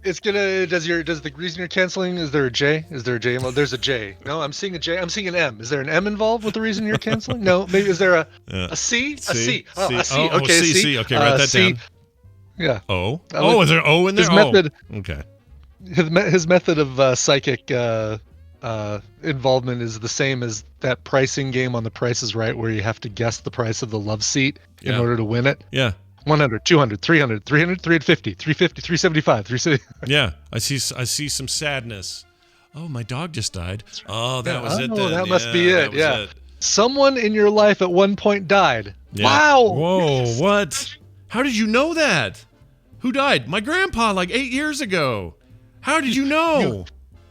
It's gonna. Does the reason you're canceling? Is there a J? Is there a J? Well, there's a J. No, I'm seeing a J. I'm seeing an M. Is there an M involved with the reason you're canceling? No. Maybe is there a C? A C. Oh, a C. Okay, a C. Okay, write that down. Yeah. O. Is there an O in there? His method. Okay. His method of psychic involvement is the same as that pricing game on The Price is Right, where you have to guess the price of the love seat in order to win it. Yeah. 100, 200, 300, 300, 350, 350, 375, 370. Yeah. I see some sadness. Oh, my dog just died. Oh, that was it then. That must be it. That was Yeah. it. Someone in your life at one point died. Yeah. Wow. Whoa, what? How did you know that? Who died? My grandpa, like 8 years ago. How did you know?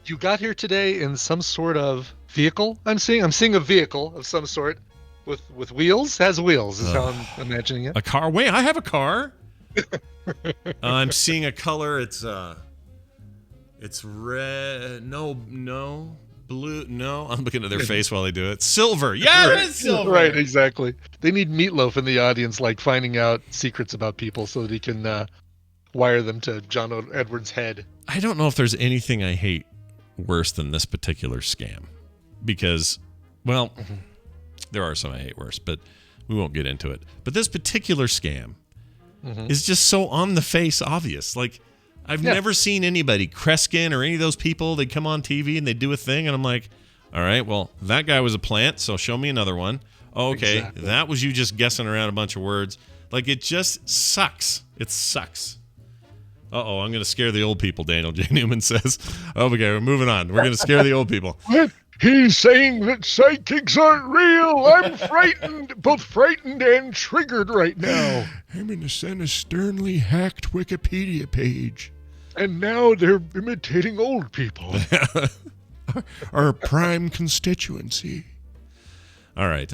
You got here today in some sort of vehicle. I'm seeing a vehicle of some sort with wheels. Has wheels is how I'm imagining it. A car? Wait, I have a car. I'm seeing a color. It's red. No, blue. No, I'm looking at their face while they do it. Silver. Yeah, it's silver. Right, exactly. They need Meatloaf in the audience, like finding out secrets about people so that he can wire them to John Edwards' head. I don't know if there's anything I hate worse than this particular scam, because, well, there are some I hate worse, but we won't get into it. But this particular scam is just so on the face obvious. Like, I've never seen anybody, Kreskin or any of those people, they'd come on TV and they'd do a thing, and I'm like, all right, well, that guy was a plant, so show me another one. Oh, okay, exactly. That was you just guessing around a bunch of words. Like, it just sucks. It sucks. Uh-oh, I'm going to scare the old people, Daniel J. Newman says. Okay, we're moving on. We're going to scare the old people. What? He's saying that psychics aren't real. I'm frightened, both frightened and triggered right now. I'm going to send a sternly hacked Wikipedia page. And now they're imitating old people. Our prime constituency. All right.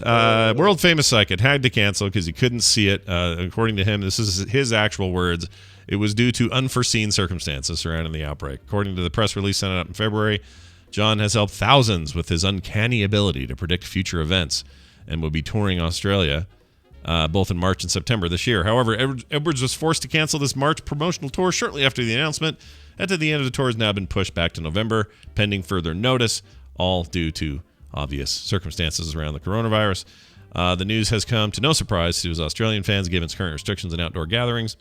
World famous psychic had to cancel because he couldn't see it. According to him, this is his actual words. It was due to unforeseen circumstances surrounding the outbreak. According to the press release sent out in February, John has helped thousands with his uncanny ability to predict future events and will be touring Australia both in March and September this year. However, Edwards was forced to cancel this March promotional tour shortly after the announcement. At the end of the tour has now been pushed back to November, pending further notice, all due to obvious circumstances around the coronavirus. The news has come to no surprise to his Australian fans, given its current restrictions on outdoor gatherings.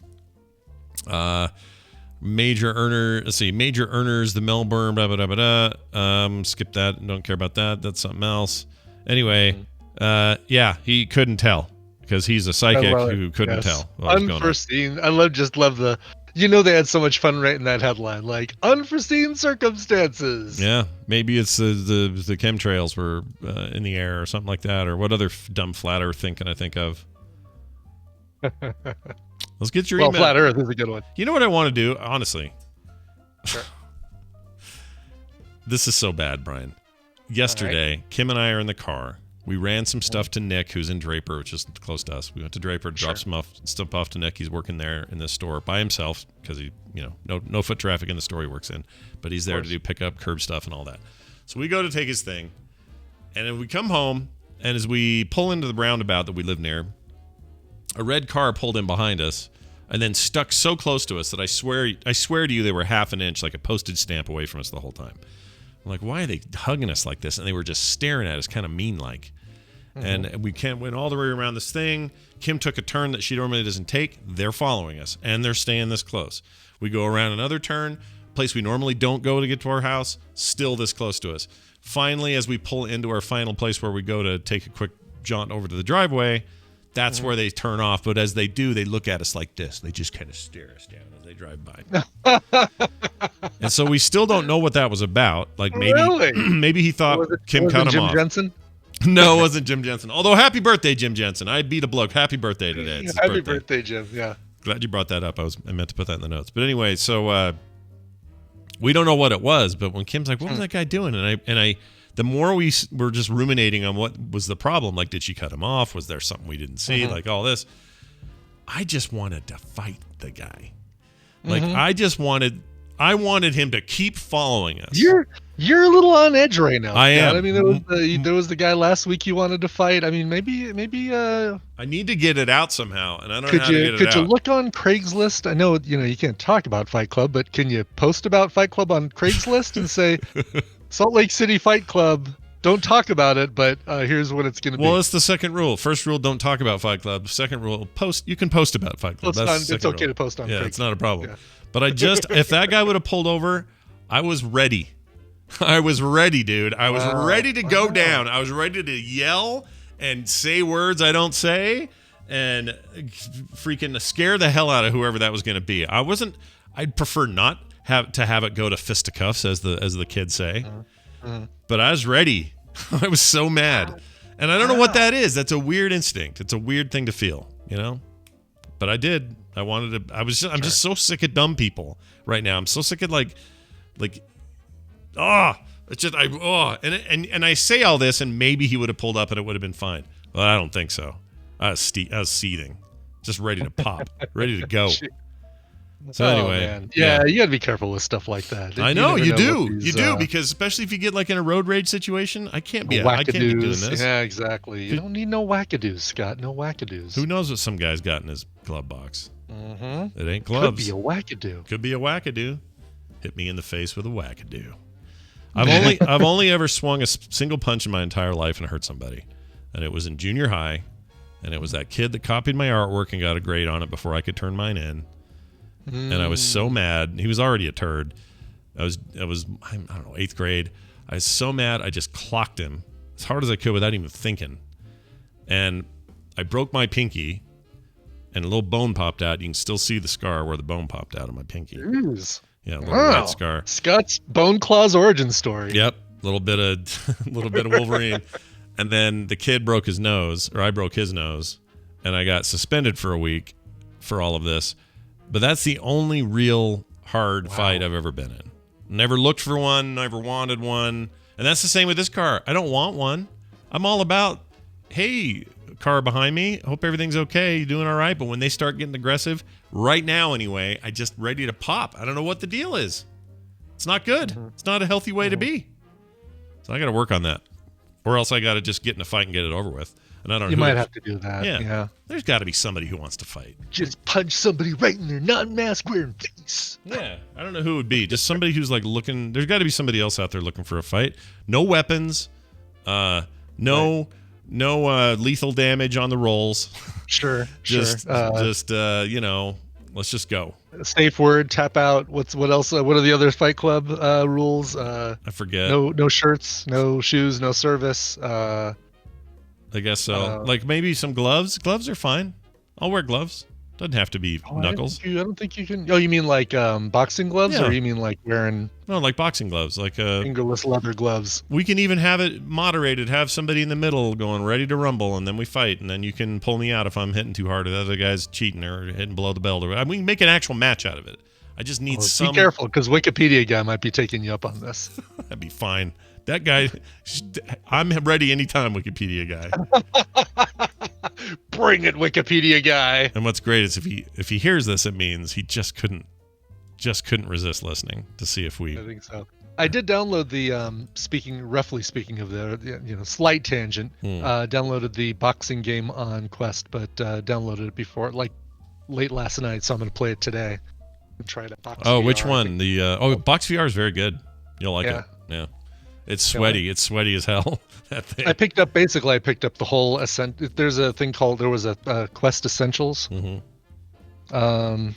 Major earners, the Melbourne, blah, blah, blah, blah, blah. Skip that. Don't care about that. That's something else. Anyway, he couldn't tell because he's a psychic who couldn't tell. Unforeseen. I love the, they had so much fun writing that headline, like unforeseen circumstances. Yeah. Maybe it's the chemtrails were in the air or something like that. Or what other dumb flat earth thing can I think of? Let's get your email. Flat Earth is a good one. You know what I want to do? Honestly. Sure. This is so bad, Brian. Yesterday, Kim and I are in the car. We ran some stuff to Nick, who's in Draper, which is close to us. We went to Draper to drop some stuff off to Nick. He's working there in this store by himself because he, no foot traffic in the store he works in. But he's there to do pickup, curb stuff, and all that. So we go to take his thing. And then we come home, and as we pull into the roundabout that we live near, a red car pulled in behind us and then stuck so close to us that I swear to you they were half an inch, like a postage stamp, away from us the whole time. I'm like, why are they hugging us like this? And they were just staring at us kind of mean-like. And we went all the way around this thing. Kim took a turn that she normally doesn't take. They're following us, and they're staying this close. We go around another turn, place we normally don't go to get to our house, still this close to us. Finally, as we pull into our final place where we go to take a quick jaunt over to the driveway, that's where they turn off. But as they do, they look at us like this. They just kind of stare us down as they drive by. And so we still don't know what that was about. Like maybe he thought Kim cut him Jim off. Jensen? No, it wasn't Jim Jensen. Although, happy birthday, Jim Jensen. I beat a bloke. Happy birthday today. It's his Happy birthday, Jim. Yeah. Glad you brought that up. I meant to put that in the notes. But anyway, so we don't know what it was. But when Kim's like, what was that guy doing? And I, the more we were just ruminating on what was the problem, like, did she cut him off? Was there something we didn't see? Like all this. I just wanted to fight the guy. Like, I wanted him to keep following us. You're a little on edge right now. I am. I mean, there was the guy last week you wanted to fight. I mean, maybe. I need to get it out somehow, and I don't know how to get it out. Could you look on Craigslist? I know you can't talk about Fight Club, but can you post about Fight Club on Craigslist and say Salt Lake City Fight Club? Don't talk about it, but here's what it's going to be. Well, it's the second rule. First rule, don't talk about Fight Club. Second rule, post. You can post about Fight Club. It's okay to post on. Yeah, Craigslist. it's not a problem. Yeah. But if that guy would have pulled over, I was ready. I was ready, dude. I was ready to go down. I was ready to yell and say words I don't say and freaking scare the hell out of whoever that was going to be. I'd prefer not to have it go to fisticuffs, as the kids say. But I was ready. I was so mad. And I don't know what that is. That's a weird instinct. It's a weird thing to feel, But I did. I wanted to. I'm just so sick of dumb people right now. I'm so sick of it's just and I say all this, and maybe he would have pulled up and it would have been fine. Well, I don't think so. I was seething, just ready to pop, ready to go. So anyway, man. Yeah, you got to be careful with stuff like that. I know you do, because especially if you get like in a road rage situation, I can't be doing this. Yeah, exactly. You don't need no wackadoos, Scott. No wackadoos. Who knows what some guy's got in his glove box? It ain't gloves. Could be a wackadoo. Could be a wackadoo. Hit me in the face with a wackadoo. I've only ever swung a single punch in my entire life and hurt somebody, and it was in junior high, and it was that kid that copied my artwork and got a grade on it before I could turn mine in. And I was so mad. He was already a turd. I don't know, 8th grade. I was so mad I just clocked him as hard as I could without even thinking. And I broke my pinky, and a little bone popped out. You can still see the scar where the bone popped out of my pinky. Jeez. Yeah, a little red scar. Scott's Bone Claws origin story. Yep, a little bit of Wolverine. And then the kid broke his nose, or I broke his nose, and I got suspended for a week for all of this. But that's the only real hard fight I've ever been in. Never looked for one, never wanted one. And that's the same with this car. I don't want one. I'm all about, hey, car behind me, hope everything's okay, you doing all right? But when they start getting aggressive, right now anyway, I just ready to pop. I don't know what the deal is. It's not good. It's not a healthy way to be. So I got to work on that. Or else I got to just get in a fight and get it over with. And I don't know. You might have to do that. Yeah. There's got to be somebody who wants to fight. Just punch somebody right in their non-mask wearing face. Yeah. I don't know who it would be. Just somebody who's like looking. There's got to be somebody else out there looking for a fight. No weapons. No lethal damage on the rolls. Sure. Let's just go. Safe word, tap out. What else? What are the other Fight Club rules? I forget. No shirts, no shoes, no service. I guess so. Like maybe some gloves. Gloves are fine. I'll wear gloves. Doesn't have to be knuckles. I don't think you can. Oh, you mean like boxing gloves, or you mean like wearing? No, like boxing gloves, like fingerless leather gloves. We can even have it moderated. Have somebody in the middle going ready to rumble, and then we fight, and then you can pull me out if I'm hitting too hard, or the other guy's cheating or hitting below the belt, or we can make an actual match out of it. I just need some. Be careful, because Wikipedia guy might be taking you up on this. That'd be fine. That guy, I'm ready anytime, Wikipedia guy. Bring it, Wikipedia guy. And what's great is if he hears this, it means he just couldn't resist listening to see if we. I think so. I did download the roughly speaking of the slight tangent. Downloaded the boxing game on Quest, but downloaded it before like late last night, so I'm going to play it today and try it at Box VR. Which one? The Box VR is very good. You'll like it. Yeah. It's sweaty. It's sweaty as hell. That thing. I picked up the whole Ascent. There's a thing called, there was a Quest Essentials. And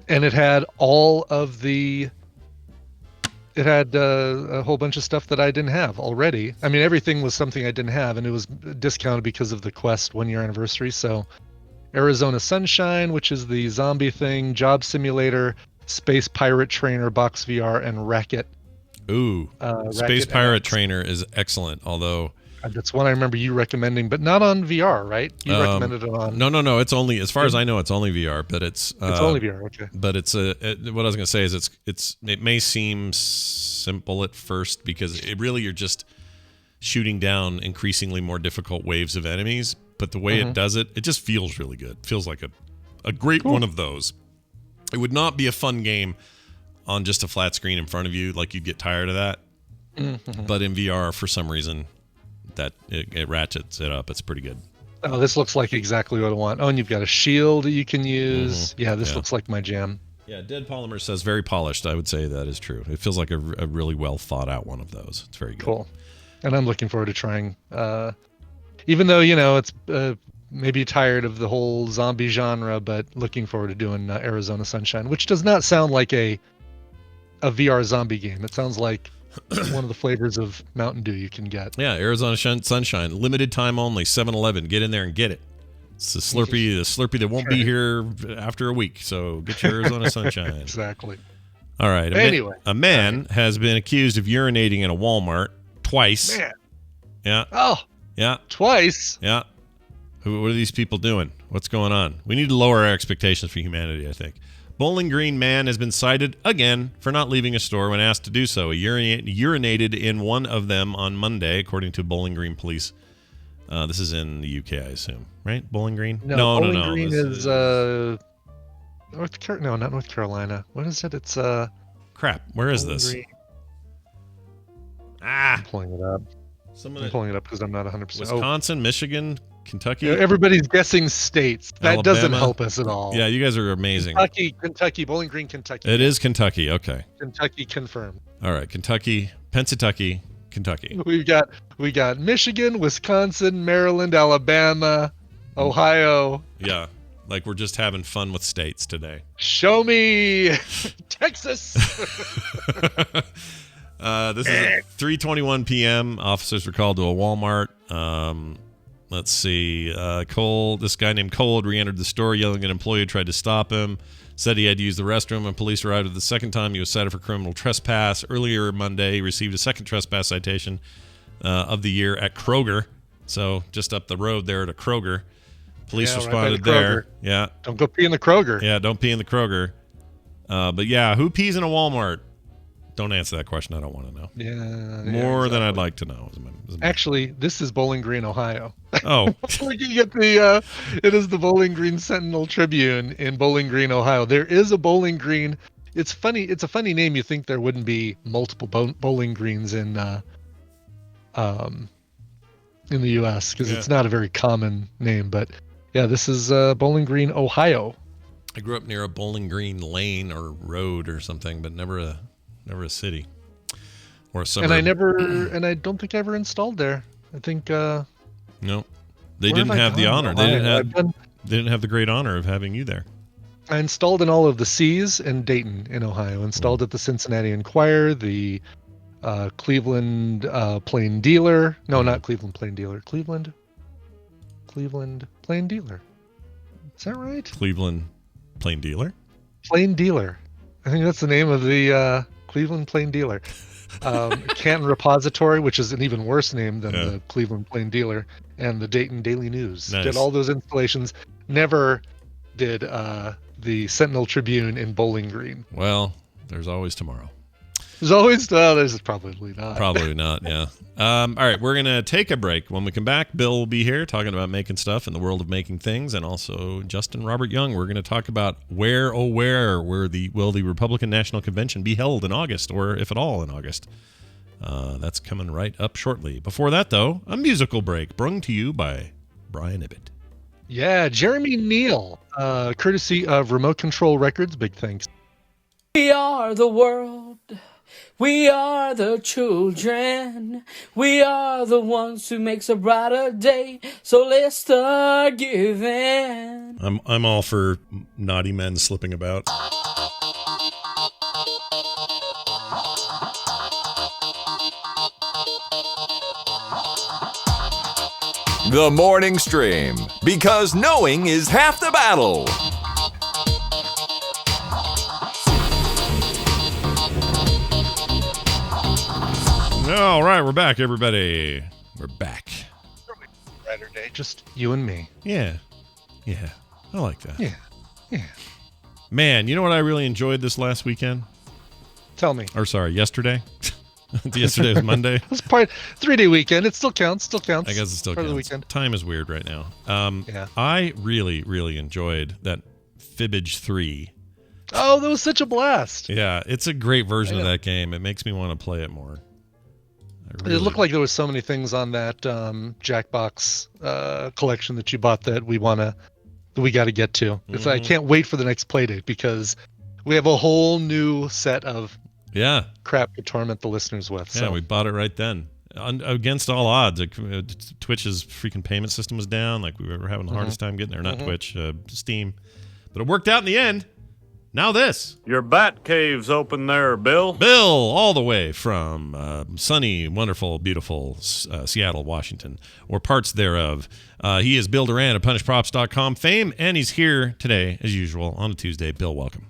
it had all of the, it had a whole bunch of stuff that I didn't have already. I mean, everything was something I didn't have, and it was discounted because of the Quest 1-year anniversary. So Arizona Sunshine, which is the zombie thing, Job Simulator, Space Pirate Trainer, Box VR, and Racket. Ooh, Space Racket Pirate MX. Trainer is excellent, although... That's one I remember you recommending, but not on VR, right? You recommended it on... No. It's only, as far as I know, it's only VR, but it's... It's only VR, okay. But it's what I was going to say is it may seem simple at first because it really, you're just shooting down increasingly more difficult waves of enemies, but the way it does it just feels really good. Feels like a great one of those. It would not be a fun game on just a flat screen in front of you, like you'd get tired of that. But in VR, for some reason, that it ratchets it up. It's pretty good. Oh, this looks like exactly what I want. Oh, and you've got a shield that you can use. Yeah, this looks like my jam. Yeah, Dead Polymer says very polished. I would say that is true. It feels like a really well thought out one of those. It's very good. Cool. And I'm looking forward to trying. Even though, it's maybe tired of the whole zombie genre, but looking forward to doing Arizona Sunshine, which does not sound like a VR zombie game. It sounds like one of the flavors of Mountain Dew you can get. Yeah, Arizona Sunshine, limited time only, 7-Eleven. Get in there and get it. It's the Slurpee that won't be here after a week. So get your Arizona Sunshine. Exactly. All right. Anyway. A man has been accused of urinating in a Walmart twice. Man. Yeah. Oh. Yeah. Twice. Yeah. What are these people doing? What's going on? We need to lower our expectations for humanity, I think. Bowling Green man has been cited again for not leaving a store when asked to do so. He urinated in one of them on Monday, according to Bowling Green police. This is in the UK, I assume, right? Bowling Green? No. Bowling Green is not North Carolina. What is it? It's crap. Where is this? Green. I'm pulling it up. I'm pulling it up because I'm not 100%. Wisconsin, Michigan, Kentucky. Everybody's guessing states. That Alabama. doesn't help us at all. Yeah, you guys are amazing. Kentucky, Bowling Green, Kentucky. It is Kentucky. Okay. Kentucky confirmed. All right, Kentucky, Pennsatucky, Kentucky. We got Michigan, Wisconsin, Maryland, Alabama, Ohio. Yeah, like we're just having fun with states today. Show me Texas. This is at 3:21 p.m. Officers were called to a Walmart. Let's see. This guy named Cole had re-entered the store yelling at an employee who tried to stop him. Said he had to use the restroom. When police arrived the second time, he was cited for criminal trespass. Earlier Monday, he received a second trespass citation of the year at Kroger. So just up the road there at a Kroger. Police responded there. Yeah. Don't go pee in the Kroger. Yeah, don't pee in the Kroger. But yeah, who pees in a Walmart? Don't answer that question. I don't want to know. Yeah. More than I'd like to know. Actually, this is Bowling Green, Ohio. Oh. We can get it is the Bowling Green Sentinel Tribune in Bowling Green, Ohio. There is a Bowling Green. It's funny. It's a funny name. You think there wouldn't be multiple Bowling Greens in the U.S. because it's not a very common name. But yeah, this is Bowling Green, Ohio. I grew up near a Bowling Green lane or road or something, but never a city or a suburb. And I don't think I ever installed there. I think no, they didn't have the honor. They didn't have the great honor of having you there. I installed in all of the C's in Dayton in Ohio. Installed at the Cincinnati Enquirer, the Cleveland Plain Dealer. No, not Cleveland Plain Dealer. Cleveland Plain Dealer. Is that right? Cleveland Plain Dealer? Plain Dealer. I think that's the name of the Cleveland Plain Dealer. Canton Repository, which is an even worse name than the Cleveland Plain Dealer, and the Dayton Daily News. Nice. Did all those installations. Never did the Sentinel Tribune in Bowling Green. Well, there's always tomorrow. There's always there's probably not. Probably not, yeah. All right, we're going to take a break. When we come back, Bill will be here talking about making stuff in the world of making things, and also Justin Robert Young. We're going to talk about where will the Republican National Convention be held in August, or if at all in August. That's coming right up shortly. Before that, though, a musical break brought to you by Brian Ibbett. Yeah, Jeremy Neal, courtesy of Remote Control Records. Big thanks. We are the world. We are the children. We are the ones who makes a brighter day. So let's start giving. I'm all for naughty men slipping about. The Morning Stream, because knowing is half the battle. All right, we're back, everybody. We're back. Brighter day, just you and me. Yeah. I like that. Yeah. Man, you know what I really enjoyed this last weekend? Tell me. Or sorry, yesterday. Yesterday was Monday. It's part 3-day weekend. It still counts. I guess it still part counts. Of the weekend. Time is weird right now. Yeah. I really, really enjoyed that Fibbage 3. Oh, that was such a blast. Yeah, it's a great version of that game. It makes me want to play it more. It looked like there was so many things on that Jackbox collection that you bought that we got to get to. Mm-hmm. I can't wait for the next playdate because we have a whole new set of crap to torment the listeners with. Yeah, so. we bought it right then. Against all odds, Twitch's freaking payment system was down. Like we were having the hardest time getting there. Not Twitch, Steam, but it worked out in the end. Now this. Your bat cave's open there, Bill. Bill, all the way from sunny, wonderful, beautiful Seattle, Washington, or parts thereof. He is Bill Duran of PunishProps.com fame, and he's here today, as usual, on a Tuesday. Bill, welcome.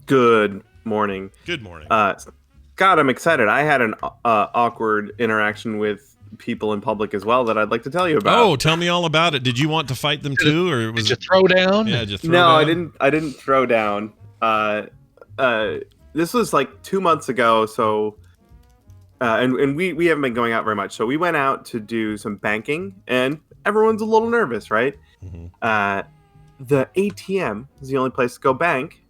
Good morning. Good morning. God, I'm excited. I had an awkward interaction with people in public as well that I'd like to tell you about. Oh, tell me all about it. Did you want to fight them too, or was did you throw down? Yeah, did you throw no, down? I didn't throw down. This was like 2 months ago, so and we haven't been going out very much. So we went out to do some banking, and everyone's a little nervous, right? The ATM is the only place to go bank,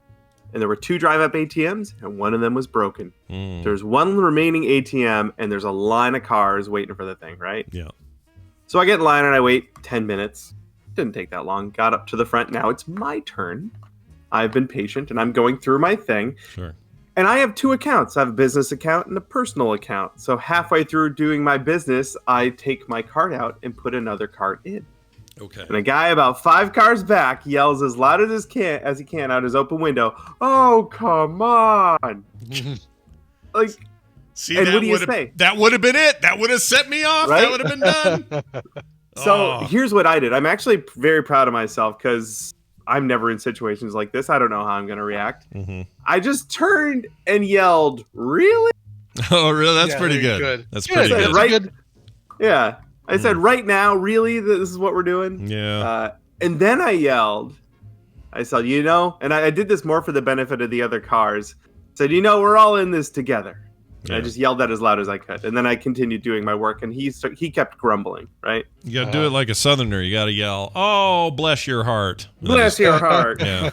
and there were 2 drive-up ATMs, and one of them was broken. There's one remaining ATM, and there's a line of cars waiting for the thing, right? Yeah. So I get in line, and I wait 10 minutes. Didn't take that long. Got up to the front. Now it's my turn. I've been patient, and I'm going through my thing. Sure. And I have 2 accounts. I have a business account and a personal account. So halfway through doing my business, I take my card out and put another card in. Okay. And a guy about 5 cars back yells as loud as he can out his open window, "Oh, come on!" Like, see, and what do you say? That would have been it. That would have set me off. Right? That would have been done. So here's what I did. I'm actually very proud of myself because I'm never in situations like this. I don't know how I'm going to react. I just turned and yelled, "Really?" Oh, really? That's pretty good. That's pretty good. Right? Yeah. I said, "Right now, really? This is what we're doing?" Yeah. And then I yelled. I said, and I did this more for the benefit of the other cars. I said, we're all in this together. And I just yelled that as loud as I could. And then I continued doing my work, and he kept grumbling, right? You got to do it like a Southerner. You got to yell, "Oh, bless your heart." Bless your heart. Yeah.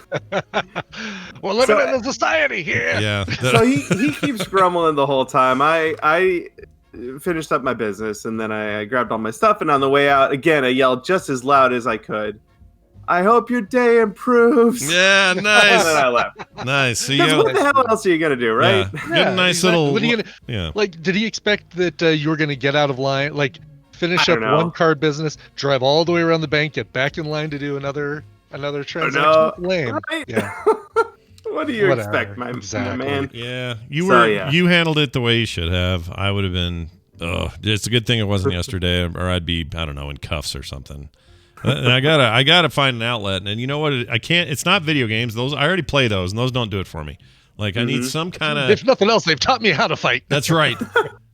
We're living in a society here. Yeah. So he keeps grumbling the whole time. I finished up my business, and then I grabbed all my stuff, and on the way out, again, I yelled just as loud as I could, "I hope your day improves." Yeah, nice. And then I left. Nice. So what the hell else are you gonna do, right? Yeah. Get a nice little. What are you gonna, yeah. Like, did he expect that you were going to get out of line, like finish I up don't know. one card business, drive all the way around the bank, get back in line to do another transaction? No. Lame. Right? Yeah. What do you Whatever. expect, my man? Yeah. You handled it the way you should have. I would have been. It's a good thing it wasn't yesterday, or I'd be, I don't know, in cuffs or something. And I gotta find an outlet. And you know what? I can't. It's not video games. Those I already play those, and those don't do it for me. Like I need some kind of. If nothing else, they've taught me how to fight. That's right.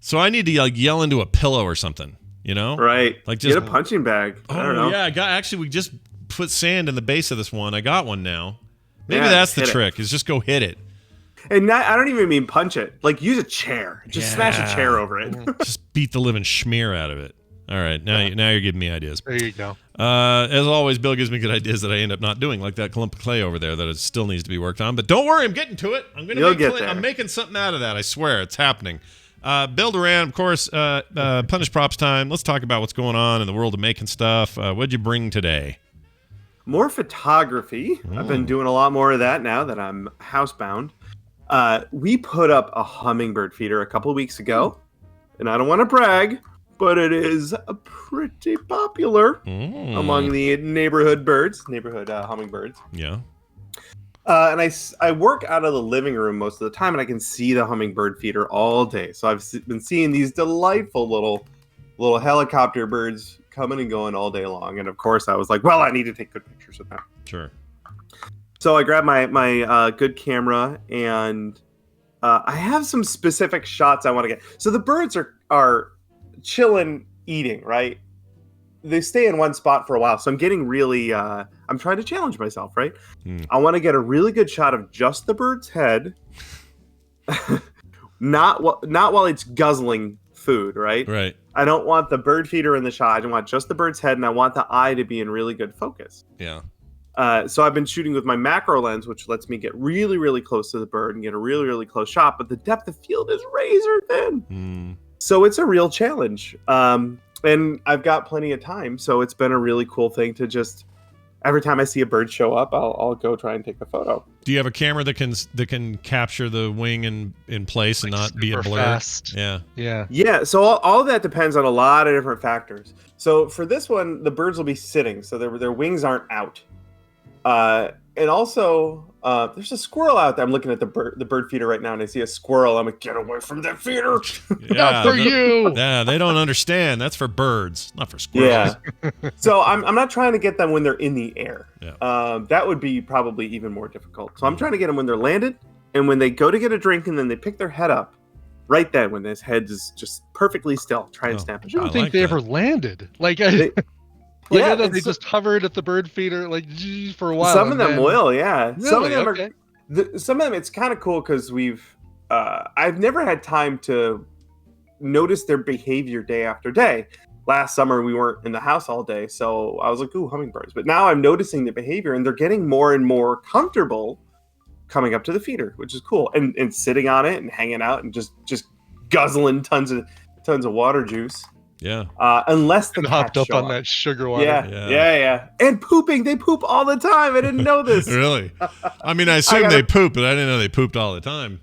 So I need to yell into a pillow or something. Right. Like just get a punching bag. I don't know. Yeah. We just put sand in the base of this one. I got one now. Maybe Yeah, that's the hit it. trick. Is just go hit it. And I don't even mean punch it. Like use a chair. Just smash a chair over it. Just beat the living schmear out of it. All right, now you're giving me ideas. There you go. As always, Bill gives me good ideas that I end up not doing, like that clump of clay over there that it still needs to be worked on. But don't worry, I'm getting to it. You'll get there. I'm making something out of that. I swear, it's happening. Bill Duran, of course. Punish Props time. Let's talk about what's going on in the world of making stuff. What'd you bring today? More photography. I've been doing a lot more of that now that I'm housebound. We put up a hummingbird feeder a couple weeks ago, and I don't want to brag, but it is pretty popular among the neighborhood hummingbirds. Yeah. And I work out of the living room most of the time, and I can see the hummingbird feeder all day. So I've been seeing these delightful little helicopter birds coming and going all day long. And of course, I was like, well, I need to take good pictures of them. Sure. So I grabbed my good camera, and I have some specific shots I want to get. So the birds are chilling, eating, right? They stay in one spot for a while. So I'm getting really, I'm trying to challenge myself, right? I want to get a really good shot of just the bird's head, not while it's guzzling food, right? Right. I don't want the bird feeder in the shot. I want just the bird's head, and I want the eye to be in really good focus. Yeah. So I've been shooting with my macro lens, which lets me get really, really close to the bird and get a really, really close shot. But the depth of field is razor thin. So it's a real challenge. And I've got plenty of time. So it's been a really cool thing to just, every time I see a bird show up, I'll go try and take a photo. Do you have a camera that can capture the wing in place and not be a blur? Fast. Yeah. So all of that depends on a lot of different factors. So for this one, the birds will be sitting, so their wings aren't out. And also, there's a squirrel out there. I'm looking at the bird feeder right now, and I see a squirrel. I'm like, get away from that feeder! Not for you! Yeah, they don't understand. That's for birds, not for squirrels. Yeah. So I'm not trying to get them when they're in the air. Yeah. That would be probably even more difficult. So I'm trying to get them when they're landed, and when they go to get a drink, and then they pick their head up. Right then, when this head is just perfectly still, try and snap a I shot. don't think they ever landed. I know they just hovered at the bird feeder for a while. Some of them will, yeah. Really? Some of them Okay. some of them, it's kind of cool because I've never had time to notice their behavior day after day. Last summer, we weren't in the house all day, so I was like, ooh, hummingbirds. But now I'm noticing the behavior, and they're getting more and more comfortable coming up to the feeder, which is cool. And sitting on it and hanging out and just guzzling tons of water juice. Yeah. Unless the hopped up show on that sugar water. Yeah. And pooping. They poop all the time. I didn't know this. Really? I mean, I assume they poop, but I didn't know they pooped all the time.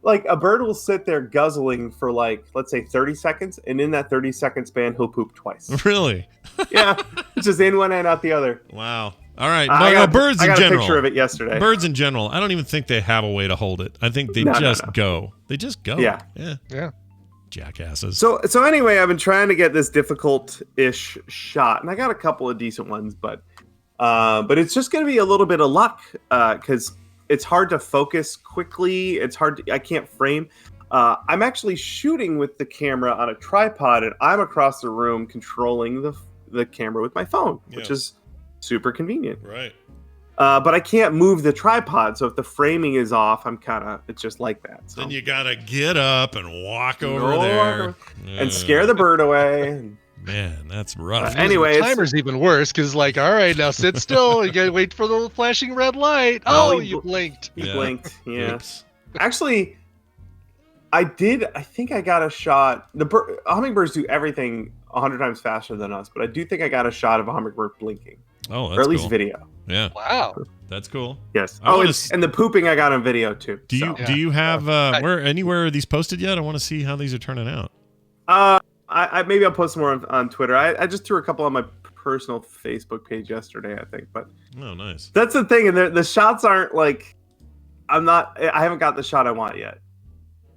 Like, a bird will sit there guzzling for, let's say 30 seconds, and in that 30-second span, he'll poop twice. Really? Yeah. It's just in one and out the other. Wow. All right. Birds in general. I got a picture of it yesterday. Birds in general, I don't even think they have a way to hold it. I think they just go. They just go. Yeah. Yeah. Jackasses. So anyway, I've been trying to get this difficult-ish shot, and I got a couple of decent ones, but it's just going to be a little bit of luck because it's hard to focus quickly. I can't frame. I'm actually shooting with the camera on a tripod, and I'm across the room controlling the camera with my phone, which is super convenient. Right. But I can't move the tripod, so if the framing is off, it's just like that. So. Then you gotta get up and walk over there and scare the bird away. Man, that's rough. Anyway, the timer's even worse because, all right, now sit still. You gotta wait for the flashing red light. Oh, you blinked. He blinked. Yeah. Actually, I think I got a shot. Hummingbirds do everything 100 times faster than us, but I do think I got a shot of a hummingbird blinking. Oh, that's or at least cool. video. Yeah. Wow. That's cool. Yes. And the pooping I got on video too. Do you have anywhere are these posted yet? I want to see how these are turning out. I maybe I'll post more on Twitter. I just threw a couple on my personal Facebook page yesterday, I think. But oh, nice. That's the thing, and the shots aren't I haven't got the shot I want yet.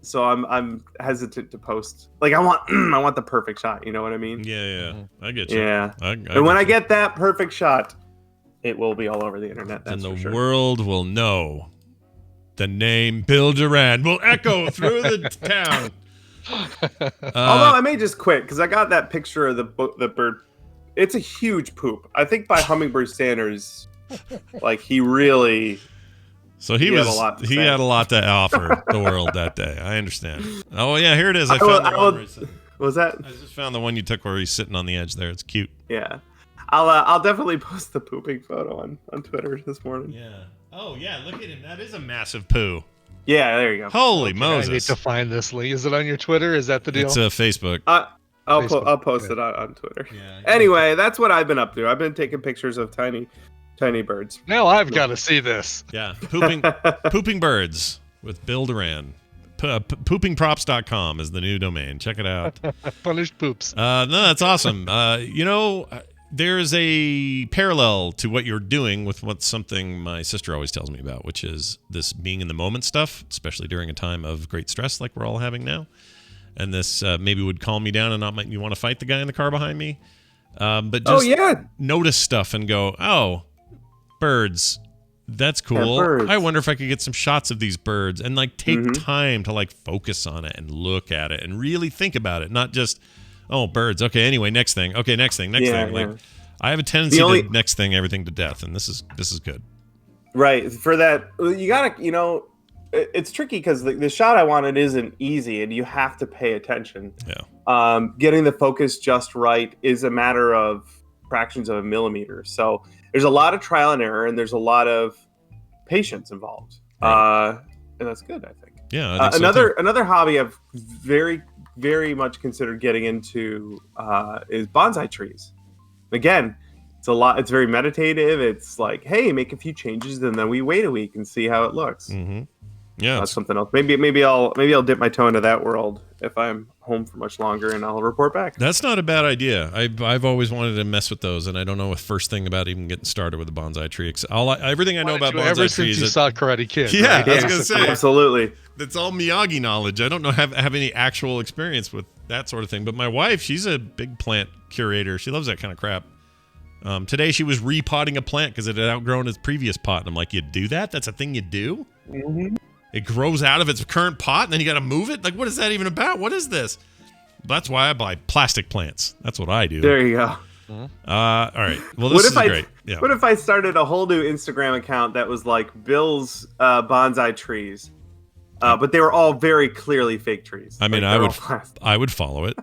So I'm hesitant to post. I want the perfect shot. You know what I mean? Yeah. I get you. Yeah. And when I get that perfect shot, it will be all over the internet. That's and the for sure. world will know. The name Bill Duran will echo through the town. Although I may just quit because I got that picture of the bird. It's a huge poop. I think by hummingbird standards, he really. So he had a lot to offer the world that day. I understand. Oh yeah, here it is. I just found the one you took where he's sitting on the edge there. It's cute. Yeah, I'll definitely post the pooping photo on Twitter this morning. Yeah. Oh yeah, look at him. That is a massive poo. Yeah, there you go. Holy Moses! I need to find this link. Is it on your Twitter? Is that the deal? It's Facebook. I'll post it on Twitter. Yeah. Anyway, that's what I've been up to. I've been taking pictures of tiny birds. Now I've got to see this. Yeah, pooping birds. with Bill Duran. Poopingprops.com is the new domain. Check it out. Punished poops. No, that's awesome. There's a parallel to what you're doing with what's something my sister always tells me about, which is this being in the moment stuff, especially during a time of great stress like we're all having now. And this maybe would calm me down and not make me want to fight the guy in the car behind me. But just notice stuff and go, oh, birds. That's cool. birds. I wonder if I could get some shots of these birds and like take time to like focus on it and look at it and really think about it. Not just, oh, birds. Okay, anyway, next thing. Okay, next thing. Like I have a tendency to next thing everything to death, and this is good. Right. For that, you gotta, it's tricky because the shot I wanted isn't easy, and you have to pay attention. Yeah. Getting the focus just right is a matter of fractions of a millimeter. So there's a lot of trial and error, and there's a lot of patience involved. Right. And that's good, I think. Yeah. I think Another hobby I've very, very much considered getting into is bonsai trees. Again, it's a lot. It's very meditative. It's like, hey, make a few changes, and then we wait a week and see how it looks. Mm-hmm. Yeah, that's something else. Maybe I'll dip my toe into that world if I'm home for much longer, and I'll report back. That's not a bad idea. I've always wanted to mess with those, and I don't know the first thing about even getting started with a bonsai tree. Everything I know about bonsai ever trees. since you saw Karate Kid. Yeah, right? I was gonna say absolutely. That's all Miyagi knowledge. I don't know have any actual experience with that sort of thing. But my wife, she's a big plant curator. She loves that kind of crap. Today she was repotting a plant because it had outgrown its previous pot, and I'm like, you do that? That's a thing you do? Mm-hmm. It grows out of its current pot, and then you got to move it? Like, what is that even about? What is this? That's why I buy plastic plants. That's what I do. There you go. All right. Well, this is great. Yeah. What if I started a whole new Instagram account that was like Bill's bonsai trees, but they were all very clearly fake trees? I mean, I would follow it.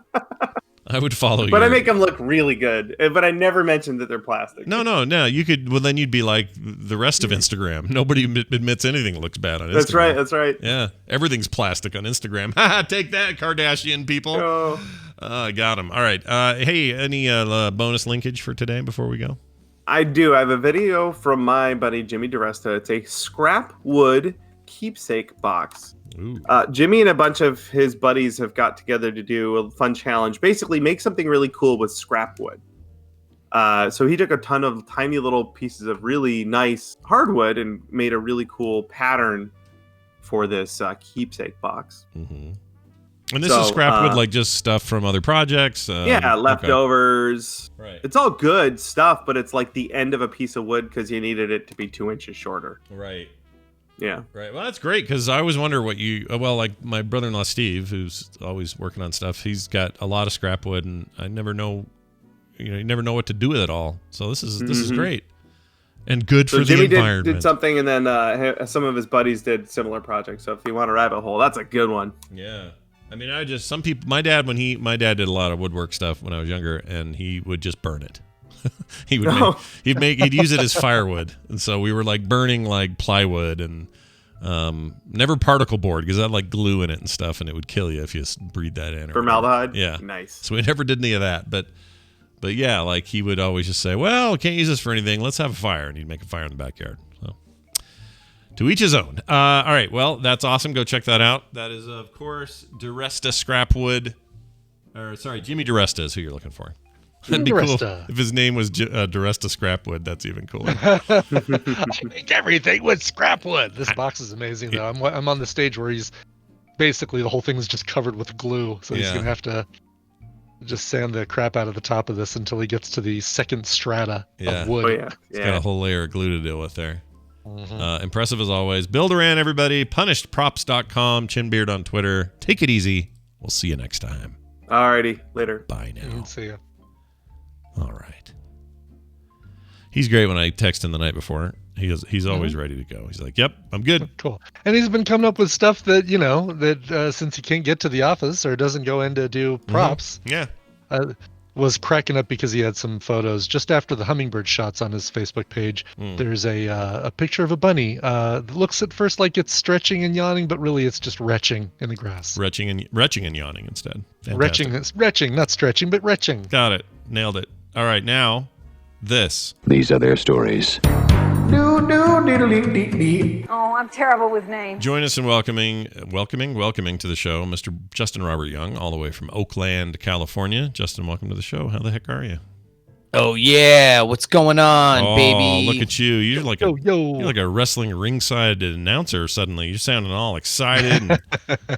I would follow you. But I make them look really good. But I never mentioned that they're plastic. No. You could. Well, then you'd be like the rest of Instagram. Nobody admits anything looks bad on Instagram. That's right. Yeah, everything's plastic on Instagram. Take that, Kardashian people. Got him. All right. Hey, any bonus linkage for today before we go? I do. I have a video from my buddy Jimmy DiResta. It's a scrap wood keepsake box. Jimmy and a bunch of his buddies have got together to do a fun challenge. Basically, make something really cool with scrap wood. So he took a ton of tiny little pieces of really nice hardwood and made a really cool pattern for this keepsake box. Mm-hmm. And this is scrap wood, like just stuff from other projects? Leftovers. Okay. Right. It's all good stuff, but it's like the end of a piece of wood because you needed it to be 2 inches shorter. Right. Yeah. Right. Well, that's great because I always wonder what like my brother-in-law Steve, who's always working on stuff, he's got a lot of scrap wood, and I never know, you never know what to do with it all. So this is great and good for Jimmy the environment. did something, and then some of his buddies did similar projects. So if you want a rabbit hole, that's a good one. Yeah. I mean, some people. My dad did a lot of woodwork stuff when I was younger, and he would just burn it. He'd use it as firewood, and so we were like burning like plywood and never particle board because that had like glue in it and stuff, and it would kill you if you breathed that in. Formaldehyde. Yeah, nice. So we never did any of that, but yeah, like he would always just say, "Well, can't use this for anything. Let's have a fire," and he'd make a fire in the backyard. So to each his own. All right, well, that's awesome. Go check that out. That is, of course, DiResta Scrapwood, or sorry, Jimmy DiResta is who you're looking for. That'd be cool if his name was DiResta Scrapwood. That's even cooler. I make everything with scrapwood. This box is amazing, though. I'm on the stage where he's basically the whole thing is just covered with glue, so he's gonna have to just sand the crap out of the top of this until he gets to the second strata of wood. He's got a whole layer of glue to deal with there. Mm-hmm. Impressive as always. Bill Duran, everybody. Punishedprops.com. Chinbeard on Twitter. Take it easy. We'll see you next time. Alrighty, later. Bye now. See ya. All right. He's great when I text him the night before. He's always ready to go. He's like, "Yep, I'm good." Cool. And he's been coming up with stuff that since he can't get to the office or doesn't go in to do props. Yeah. Was cracking up because he had some photos just after the hummingbird shots on his Facebook page. There's a picture of a bunny. That looks at first like it's stretching and yawning, but really it's just retching in the grass. Retching and yawning instead. Fantastic. Retching, not stretching, but retching. Got it. Nailed it. All right, now this. These are their stories. New Oh, I'm terrible with names. Join us in welcoming to the show, Mr. Justin Robert Young, all the way from Oakland, California. Justin, welcome to the show. How the heck are you? Oh yeah, what's going on, baby? Look at you. You're like you're like a wrestling ringside announcer suddenly. You're sounding all excited and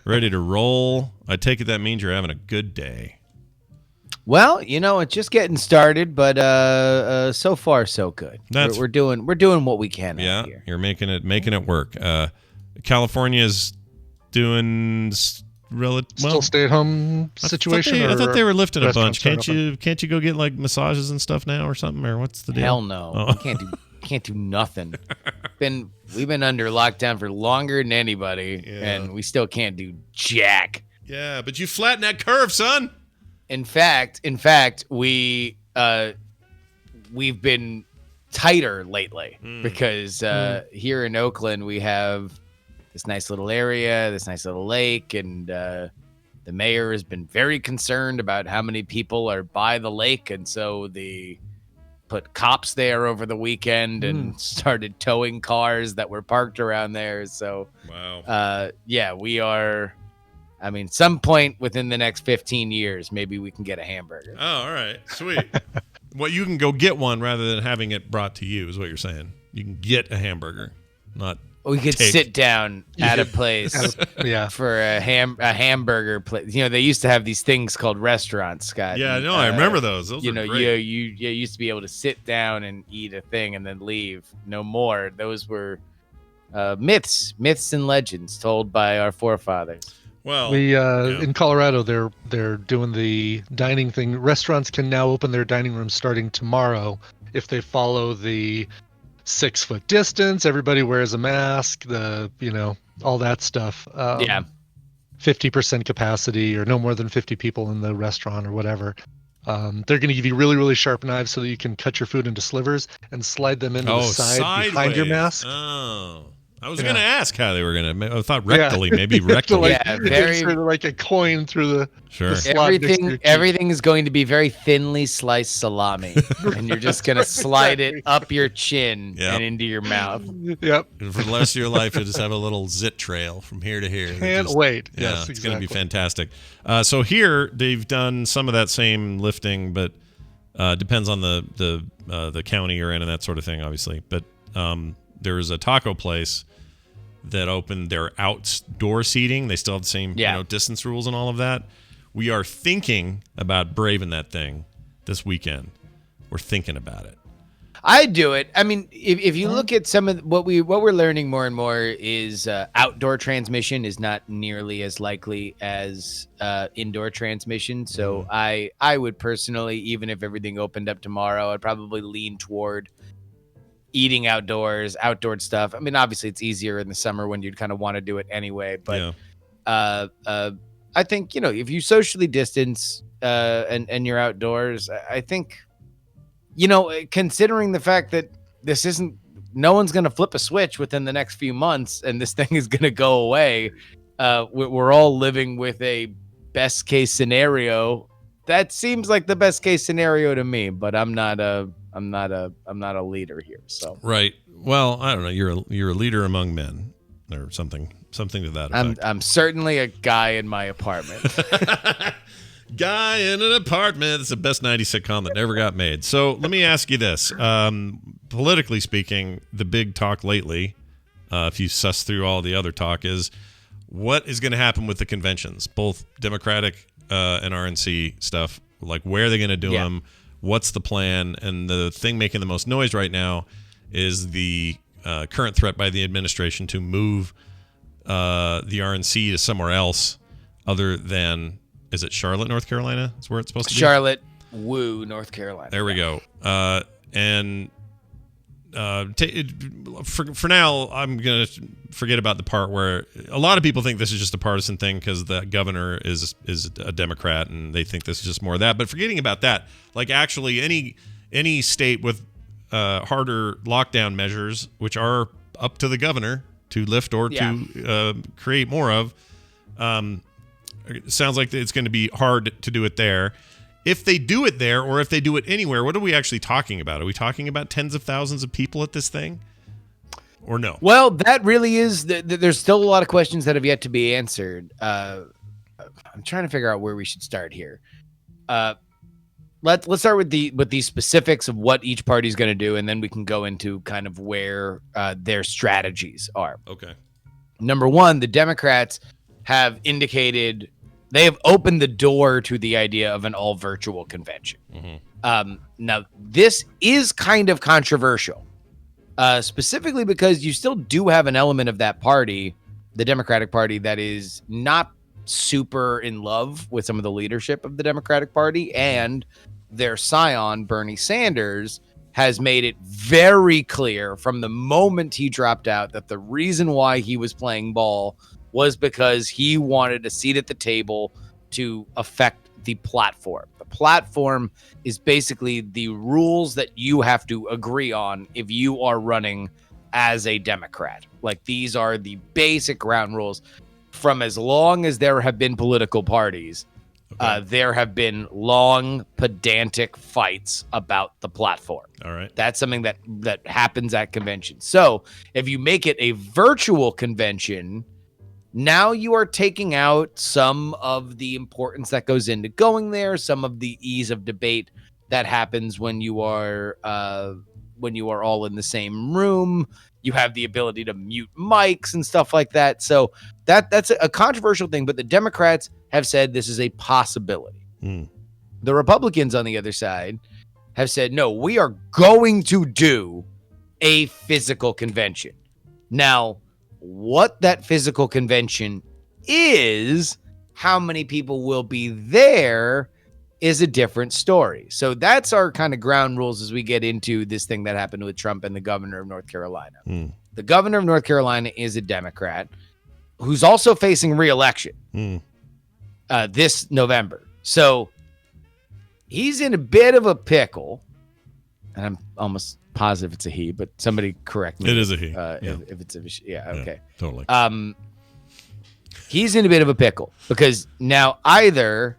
ready to roll. I take it that means you're having a good day. Well, it's just getting started, but so far so good. We're doing what we can out here. You're making it work. California's doing still stay at home situation. I thought they were lifting a bunch. Can't you go get like massages and stuff now or something, or what's the deal? Hell no. Oh. Can't do nothing. We've been under lockdown for longer than anybody, and we still can't do jack. Yeah, but you flattened that curve, son. In fact, we've been tighter lately because here in Oakland we have this nice little area, this nice little lake, and the mayor has been very concerned about how many people are by the lake, and so they put cops there over the weekend and started towing cars that were parked around there. So, wow. We are. I mean, some point within the next 15 years, maybe we can get a hamburger. Oh, all right, sweet. Well, you can go get one rather than having it brought to you, is what you're saying. You can get a hamburger, not. We could sit down at a place for a hamburger place. They used to have these things called restaurants, Scott. Yeah, no, I remember those. Those are great. You used to be able to sit down and eat a thing and then leave. No more. Those were myths and legends told by our forefathers. Well, in Colorado, they're doing the dining thing. Restaurants can now open their dining rooms starting tomorrow if they follow the 6 foot distance. Everybody wears a mask. All that stuff. 50% capacity or no more than 50 people in the restaurant or whatever. They're going to give you really, really sharp knives so that you can cut your food into slivers and slide them into the side sideways. behind your mask. Oh. I was going to ask how they were going to. I thought rectally, maybe rectally. Very like a coin through the. Sure. Everything is going to be very thinly sliced salami, and you're just going to slide it up your chin and into your mouth. Yep. And for the rest of your life, you'll just have a little zit trail from here to here. Can't wait. Yeah, yes, it's going to be fantastic. So here they've done some of that same lifting, but depends on the county you're in and that sort of thing, obviously. But there is a taco place that opened their outdoor seating. They still have the same distance rules and all of that. We are thinking about braving that thing this weekend. We're thinking about it. I'd do it. I mean, if you look at some of what we're learning more and more is outdoor transmission is not nearly as likely as indoor transmission. So I would personally, even if everything opened up tomorrow, I'd probably lean toward eating outdoor stuff. I mean, obviously it's easier in the summer when you'd kind of want to do it anyway. But I think, if you socially distance and you're outdoors, I think, considering the fact that no one's going to flip a switch within the next few months and this thing is going to go away. We're all living with a best case scenario. That seems like the best case scenario to me, but I'm not a leader here. So right. Well, I don't know. You're a leader among men, or something to that effect. I'm certainly a guy in my apartment. Guy in an apartment. It's the best 90s sitcom that never got made. So let me ask you this: politically speaking, the big talk lately, if you suss through all the other talk, is what is going to happen with the conventions, both Democratic and RNC stuff. Like, where are they going to do them? What's the plan? And the thing making the most noise right now is the current threat by the administration to move the RNC to somewhere else other than, is it Charlotte, North Carolina? That's where it's supposed to be? Charlotte, North Carolina. There we go. For now, I'm going to forget about the part where a lot of people think this is just a partisan thing because the governor is a Democrat and they think this is just more of that. But forgetting about that, like actually any state with harder lockdown measures, which are up to the governor to lift or to create more of, it sounds like it's going to be hard to do it there. If they do it there, or if they do it anywhere, what are we actually talking about? Are we talking about tens of thousands of people at this thing? or no? Well, that really is. There's still a lot of questions that have yet to be answered. I'm trying to figure out where we should start here. Let's start with the specifics of what each party is going to do, and then we can go into kind of where their strategies are. Okay. Number one, the Democrats have indicated they have opened the door to the idea of an all virtual convention. Now, this is kind of controversial, specifically because you still do have an element of that party, the Democratic Party, that is not super in love with some of the leadership of the Democratic Party, and their scion, Bernie Sanders, has made it very clear from the moment he dropped out that the reason why he was playing ball was because he wanted a seat at the table to affect the platform. The platform is basically the rules that you have to agree on if you are running as a Democrat. Like, these are the basic ground rules. From as long as there have been political parties, there have been long, pedantic fights about the platform. All right. That's something that happens at conventions. So if you make it a virtual convention, now you are taking out some of the importance that goes into going there, some of the ease of debate that happens when you are all in the same room. You have the ability to mute mics and stuff like that. So that's a controversial thing, but the Democrats have said this is a possibility. The Republicans on the other side have said, no, we are going to do a physical convention. Now, what that physical convention is, how many people will be there, is a different story. So that's our kind of ground rules as we get into this thing that happened with Trump and the governor of North Carolina. The governor of North Carolina is a Democrat who's also facing re-election this November. So he's in a bit of a pickle, and I'm almost positive it's a he, but somebody correct me. It is a he. If it's a okay. Totally. He's in a bit of a pickle because now either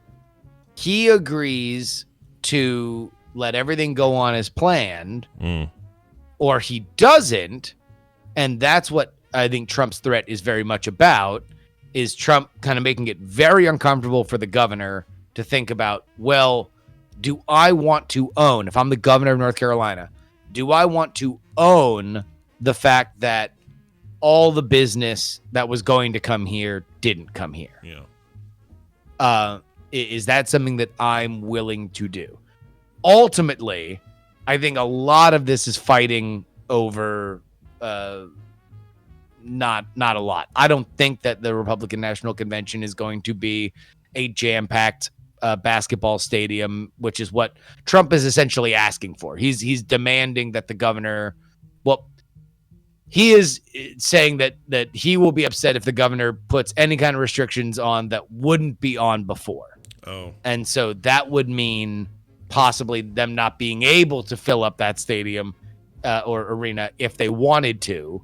he agrees to let everything go on as planned, or he doesn't, and that's what I think Trump's threat is very much about, is Trump kind of making it very uncomfortable for the governor to think about, well, do I want to own, if I'm the governor of North Carolina, do I want to own the fact that all the business that was going to come here didn't come here? Yeah. Is that something that I'm willing to do? Ultimately, I think a lot of this is fighting over not a lot. I don't think that the Republican National Convention is going to be a jam-packed basketball stadium, which is what Trump is essentially asking for. He's demanding that the governor, well, he is saying that he will be upset if the governor puts any kind of restrictions on that wouldn't be on before. Oh. And so that would mean possibly them not being able to fill up that stadium or arena if they wanted to.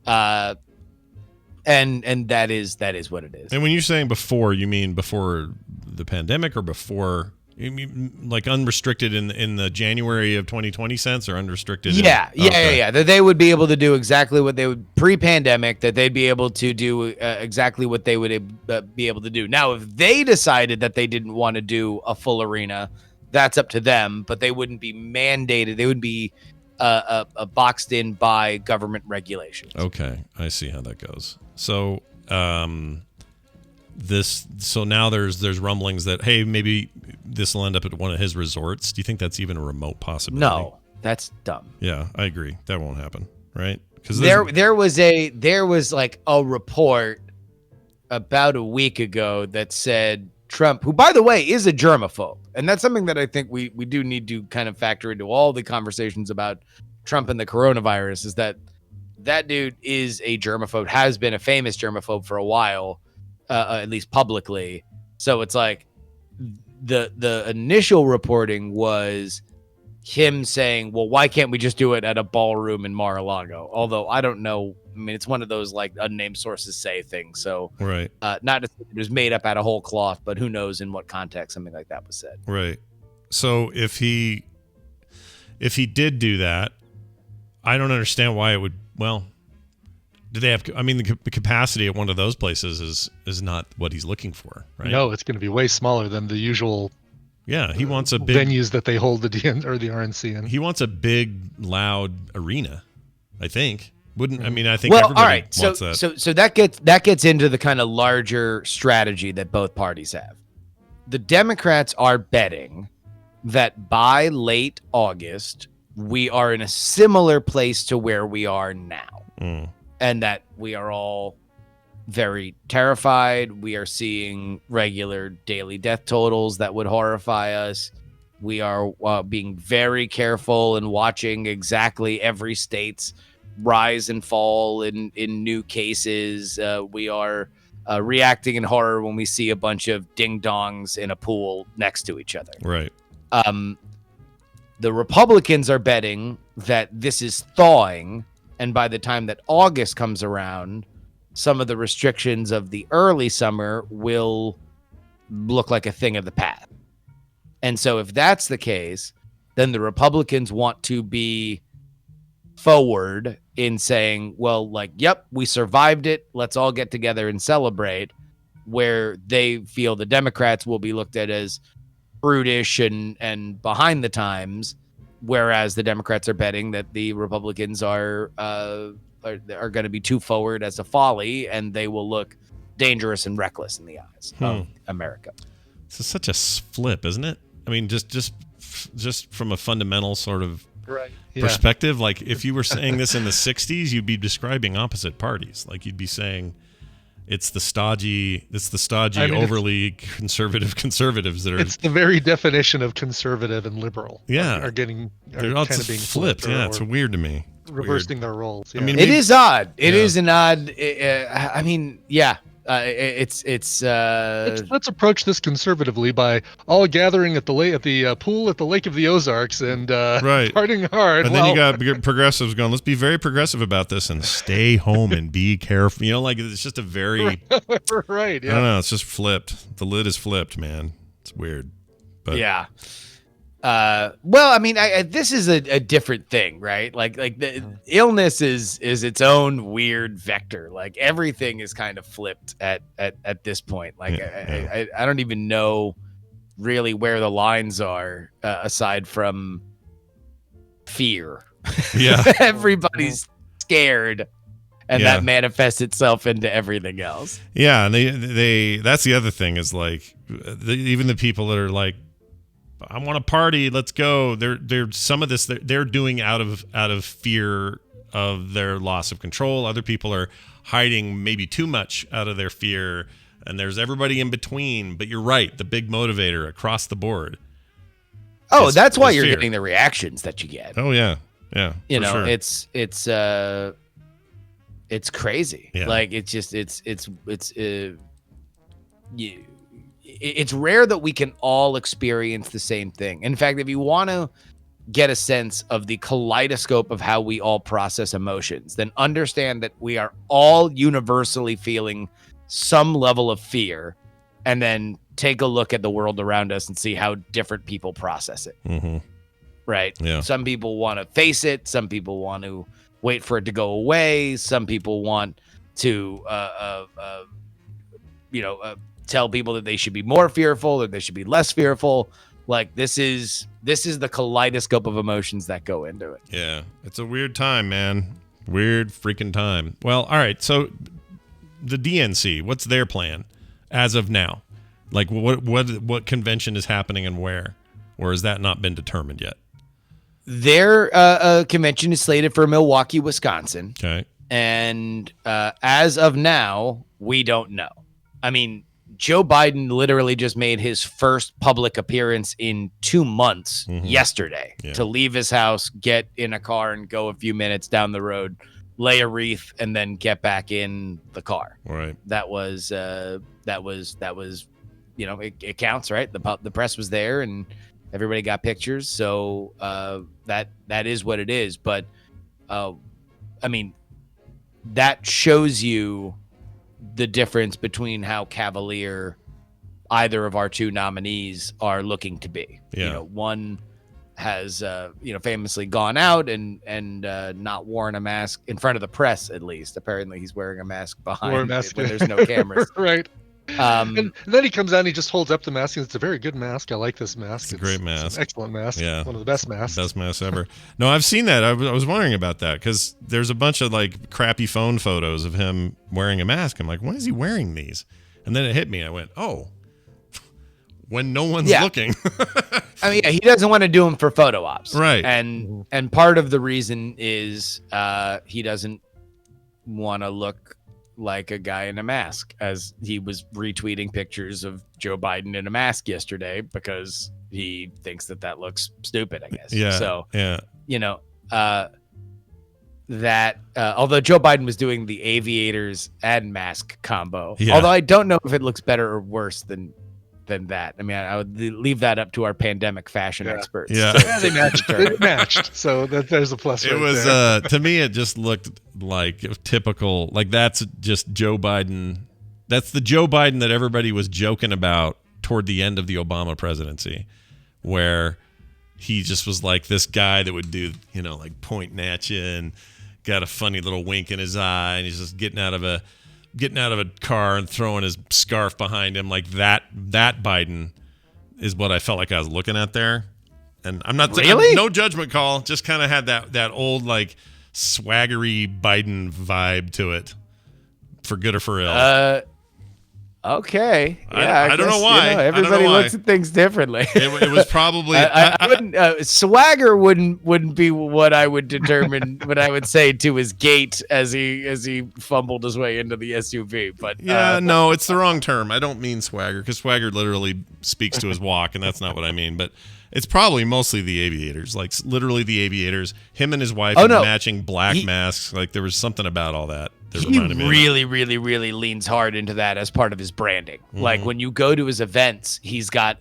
And that is what it is. And when you're saying before, you mean before the pandemic, or before, you mean like unrestricted in the January of 2020 sense, or unrestricted? Yeah. That they would be able to do exactly what they would pre-pandemic, that they'd be able to do exactly what they would be able to do. Now, if they decided that they didn't want to do a full arena, that's up to them, but they wouldn't be mandated. They would be boxed in by government regulations. Okay, I see how that goes. So, so now there's rumblings that, hey, maybe this will end up at one of his resorts. Do you think that's even a remote possibility? No, that's dumb. Yeah, I agree. That won't happen, right? Because there was like a report about a week ago that said Trump, who by the way is a germaphobe, and that's something that I think we do need to kind of factor into all the conversations about Trump and the coronavirus, is that dude is a germaphobe, has been a famous germaphobe for a while, at least publicly. So it's like the initial reporting was him saying, well, why can't we just do it at a ballroom in Mar-a-Lago? Although I don't know. I mean, it's one of those like unnamed sources say things. So right. Not that it was made up out of whole cloth, but who knows in what context something like that was said. Right. So if he did do that, I don't understand why it would. Well, Do they have? I mean, the capacity at one of those places is not what he's looking for, right? No, it's going to be way smaller than the usual. Yeah, he wants a big venues that they hold the DN or the RNC in. He wants a big, loud arena. I think. Wouldn't I mean? I think Well, everybody all right. wants that. So that gets into the kind of larger strategy that both parties have. The Democrats are betting that by late August we are in a similar place to where we are now, and that we are all very terrified. We are seeing regular daily death totals that would horrify us. We are being very careful and watching exactly every state's rise and fall in new cases. We are reacting in horror when we see a bunch of ding-dongs in a pool next to each other. Right. The Republicans are betting that this is thawing, and by the time that August comes around, some of the restrictions of the early summer will look like a thing of the past. And so if that's the case, then the Republicans want to be forward in saying, well, like, yep, we survived it. Let's all get together and celebrate, where they feel the Democrats will be looked at as brutish and behind the times, whereas the Democrats are betting that the Republicans are going to be too forward as a folly, and they will look dangerous and reckless in the eyes of America. This is such a flip, isn't it? I mean, just from a fundamental sort of perspective, like if you were saying this in the 60s, you'd be describing opposite parties. Like you'd be saying it's the stodgy, overly conservatives that are. It's the very definition of conservative and liberal. Yeah, are kind of being flipped. Yeah, it's weird to me. Reversing their roles. Yeah. I mean, it is odd. It is an odd. I mean, yeah. Let's approach this conservatively by all gathering at the pool at the Lake of the Ozarks and partying hard. And then you got progressives going, let's be very progressive about this and stay home and be careful. You know, like it's just a very right. Yeah. I don't know. It's just flipped. The lid is flipped, man. It's weird. But yeah. Well, I mean, this is a different thing, right? Like the illness is its own weird vector. Like everything is kind of flipped at this point. Like I don't even know really where the lines are aside from fear. Yeah, everybody's scared, and that manifests itself into everything else. Yeah, and they that's the other thing is like even the people that are like, I want to party. Let's go. They're some of this they're doing out of fear of their loss of control. Other people are hiding maybe too much out of their fear, and there's everybody in between. But you're right. The big motivator across the board. Oh, that's why you're getting the reactions that you get. Oh yeah, yeah. You know, sure. it's crazy. Yeah. Like it's rare that we can all experience the same thing. In fact, if you want to get a sense of the kaleidoscope of how we all process emotions, then understand that we are all universally feeling some level of fear, and then take a look at the world around us and see how different people process it. Mm-hmm. Right? Yeah. Some people want to face it. Some people want to wait for it to go away. Some people want to, tell people that they should be more fearful or they should be less fearful. Like this is the kaleidoscope of emotions that go into it. Yeah, it's a weird time, man. Weird freaking time. Well, all right. So the DNC, what's their plan as of now? Like what convention is happening and where? Or has that not been determined yet? Their convention is slated for Milwaukee, Wisconsin. Okay. And as of now, we don't know. I mean, Joe Biden literally just made his first public appearance in 2 months yesterday to leave his house, get in a car and go a few minutes down the road, lay a wreath, and then get back in the car. Right. That was, it counts, right? The press was there and everybody got pictures. So that is what it is. But I mean, that shows you the difference between how cavalier either of our two nominees are looking to be. Yeah. You know, one has famously gone out and not worn a mask in front of the press. At least apparently he's wearing a mask behind when there's no cameras. Right. And then he comes out and he just holds up the mask and it's a very good mask. I like this mask. It's a great mask. It's an excellent mask. Yeah. One of the best masks. Best mask ever. No, I've seen that. I was wondering about that because there's a bunch of like crappy phone photos of him wearing a mask. I'm like, when is he wearing these? And then it hit me. I went, oh, when no one's looking. I mean, he doesn't want to do them for photo ops. Right. And part of the reason is he doesn't want to look like a guy in a mask, as he was retweeting pictures of Joe Biden in a mask yesterday because he thinks that looks stupid, I guess. Yeah. So, yeah. Although Joe Biden was doing the aviators and mask combo, Yeah. although I don't know if it looks better or worse than that. I mean, I would leave that up to our pandemic fashion experts. Yeah. They matched. They matched. So there's a plus. It right was there. to me, it just looked like typical. Like that's just Joe Biden. That's the Joe Biden that everybody was joking about toward the end of the Obama presidency, where he just was like this guy that would do, like pointing at you and got a funny little wink in his eye, and he's just getting out of a car and throwing his scarf behind him. Like that Biden is what I felt like I was looking at there. And I'm not really no judgment call, just kind of had that old like swaggery Biden vibe to it, for good or for ill. Okay. Yeah, I don't know why. Everybody looks at things differently. It was probably I wouldn't swagger wouldn't be what I would determine what I would say to his gait as he fumbled his way into the SUV. But no, it's the wrong term. I don't mean swagger, because swagger literally speaks to his walk, and that's not what I mean. But it's probably mostly the aviators, like literally the aviators. Him and his wife in matching black masks. Like there was something about all that. He really, really, really leans hard into that as part of his branding. Mm-hmm. Like when you go to his events, he's got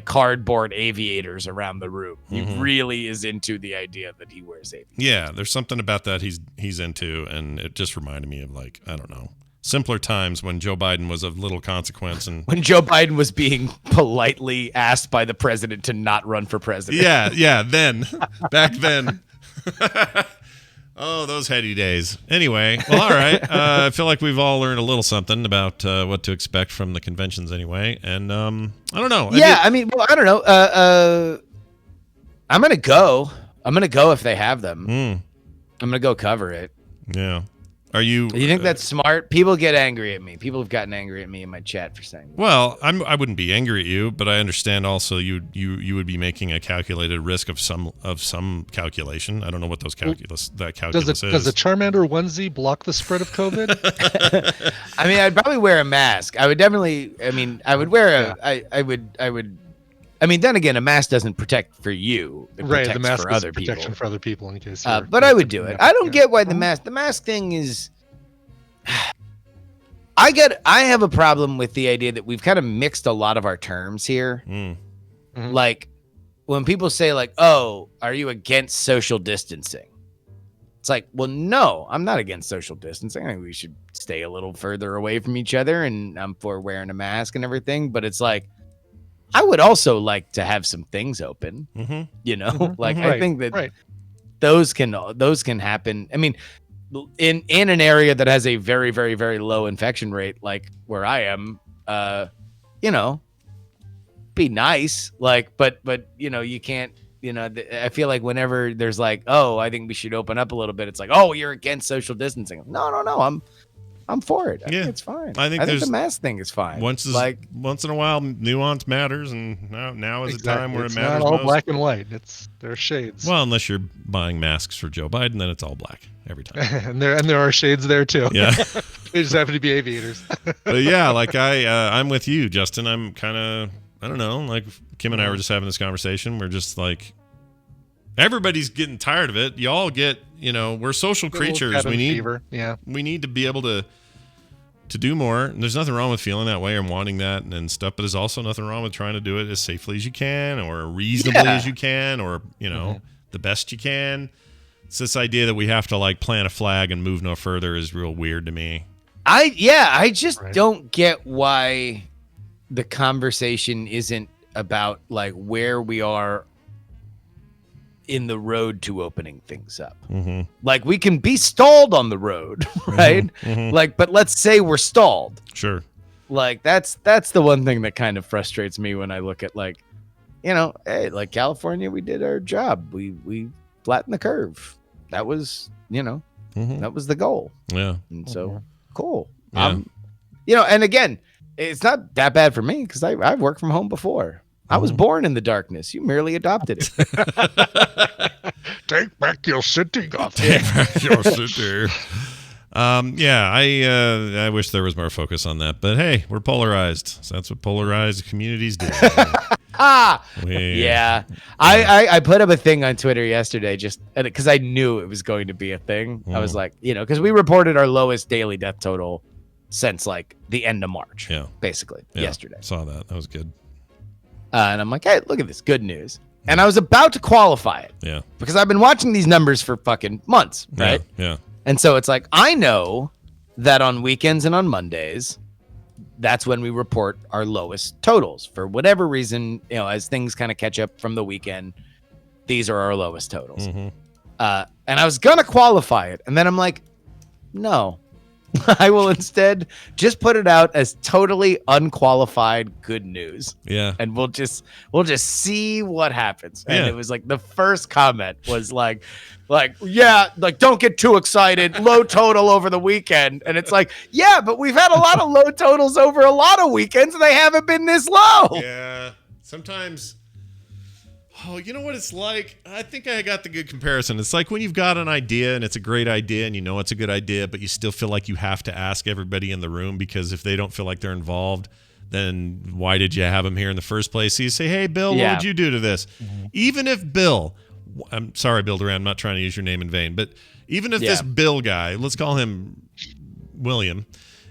cardboard aviators around the room. He really is into the idea that he wears aviators. Yeah, there's something about that he's into, and it just reminded me of simpler times when Joe Biden was of little consequence, and when Joe Biden was being politely asked by the president to not run for president. Yeah, back then. Oh, those heady days. Anyway, well, all right. I feel like we've all learned a little something about what to expect from the conventions anyway. And I don't know. I don't know. I'm going to go. I'm going to go if they have them. I'm going to go cover it. Yeah. Are you? Do you think that's smart? People get angry at me. People have gotten angry at me in my chat for saying that. Well, I wouldn't be angry at you, but I understand also you would be making a calculated risk of some calculation. I don't know what those calculus is. Does a Charmander onesie block the spread of COVID? I mean, I'd probably wear a mask. I would definitely. I mean, I would wear I would. I mean, then again, a mask doesn't protect for you. It protects the mask for is other protection people. for other people in case. But I would do it. I don't get why the mask thing is. I have a problem with the idea that we've kind of mixed a lot of our terms here. Like when people say like, "Oh, are you against social distancing?" It's like, well, no, I'm not against social distancing. I think we should stay a little further away from each other, and I'm for wearing a mask and everything. But it's like, I would also like to have some things open, I think that those can happen. I mean, in an area that has a very, very, very low infection rate, like where I am, be nice. Like, but you can't, I feel like whenever there's like, oh, I think we should open up a little bit. It's like, oh, you're against social distancing. No, I'm for it. I think it's fine. I think the mask thing is fine. Once in a while, nuance matters, and now is the time where it matters. It's not all most. black and white. There are shades. Well, unless you're buying masks for Joe Biden, then it's all black every time. and there are shades there too. Yeah, they just happen to be aviators. But yeah, like I'm with you, Justin. I'm kind of, I don't know. Like Kim and I were just having this conversation. We're just like, everybody's getting tired of it. Y'all get, we're social creatures. We need to be able to do more. And there's nothing wrong with feeling that way and wanting that and stuff, but there's also nothing wrong with trying to do it as safely as you can or reasonably as you can, or, the best you can. It's this idea that we have to like plant a flag and move no further is real weird to me. I just don't get why the conversation isn't about like where we are in the road to opening things up. Mm-hmm. Like we can be stalled on the road, right? Mhm. Like, but let's say we're stalled. Sure. Like that's the one thing that kind of frustrates me when I look at like, you know, hey, like California, we did our job. We flattened the curve. That was, you know, that was the goal. Yeah. And so cool. Yeah. You know, and again, it's not that bad for me because I've worked from home before. I was born in the darkness. You merely adopted it. Take back your city, Gotham. Take back your city. Yeah, I wish there was more focus on that, but hey, we're polarized. So that's what polarized communities do. Yeah. I put up a thing on Twitter yesterday just because I knew it was going to be a thing. I was like, you know, because we reported our lowest daily death total since like the end of March. Yeah. Basically, Yeah, yesterday. Saw that. That was good. And I'm like, hey, look at this. Good news. And I was about to qualify it. Yeah. Because I've been watching these numbers for fucking months, right? Yeah. And so it's like, I know that on weekends and on Mondays, that's when we report our lowest totals. For whatever reason, you know, as things kind of catch up from the weekend, these are our lowest totals. Mhm. And I was going to qualify it. And then I'm like, no, I will instead just put it out as totally unqualified good news. Yeah. And we'll just see what happens. And Yeah. it was like the first comment was like, yeah, like don't get too excited. Low total over the weekend. And it's like, yeah, but we've had a lot of low totals over a lot of weekends and they haven't been this low. Yeah. Sometimes, oh, you know what it's like? I think I got the good comparison. It's like when you've got an idea and it's a great idea and you know it's a good idea, but you still feel like you have to ask everybody in the room because if they don't feel like they're involved, then why did you have them here in the first place? So you say, hey, Bill, Yeah. what would you do to this? Even if Bill, I'm sorry, Bill Duran, I'm not trying to use your name in vain, but even if this Bill guy, let's call him William,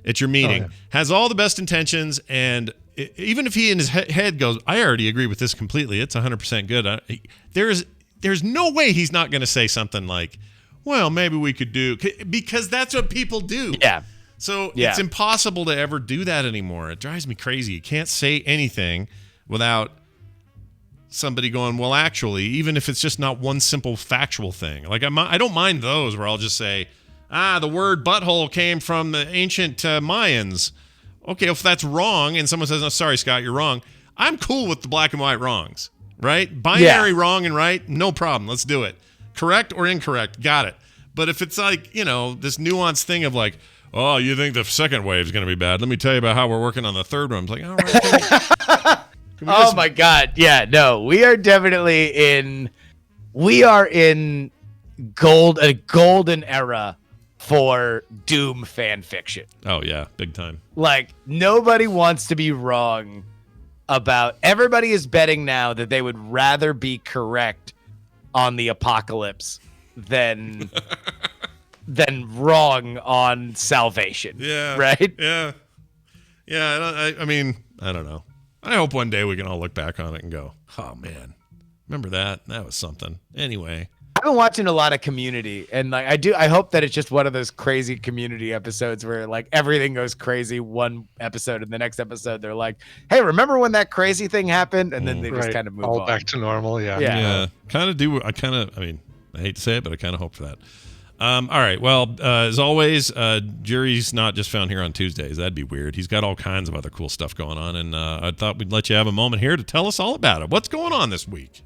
at your meeting, has all the best intentions and even if he in his head goes, I already agree with this completely. It's 100% good. There's no way he's not going to say something like, well, maybe we could do, because that's what people do. Yeah. So it's impossible to ever do that anymore. It drives me crazy. You can't say anything without somebody going, well, actually, even if it's just not one simple factual thing. Like I don't mind those where I'll just say, the word butthole came from the ancient Mayans. Okay, if that's wrong and someone says, no, sorry, Scott, you're wrong, I'm cool with the black and white wrongs, right? Binary wrong and right, no problem. Let's do it. Correct or incorrect, got it. But if it's like, you know, this nuanced thing of like, oh, you think the second wave is going to be bad. Let me tell you about how we're working on the third one. I'm like, all right. Oh, my God. Yeah, no, we are definitely in a golden era for Doom fan fiction. Oh, yeah, big time. Like, nobody wants to be wrong about... Everybody is betting now that they would rather be correct on the apocalypse than wrong on salvation. Yeah. Right? Yeah. Yeah, I mean, I don't know. I hope one day we can all look back on it and go, oh, man, remember that? That was something. Anyway. I've been watching a lot of Community, and like I hope that it's just one of those crazy Community episodes where like everything goes crazy one episode, and the next episode they're like, "Hey, remember when that crazy thing happened?" And then they just kind of move all on. back to normal. Yeah. Yeah. Kind of do. I mean, I hate to say it, but I kind of hope for that. All right. Well, as always, Jerry's not just found here on Tuesdays. That'd be weird. He's got all kinds of other cool stuff going on, and I thought we'd let you have a moment here to tell us all about it. What's going on this week?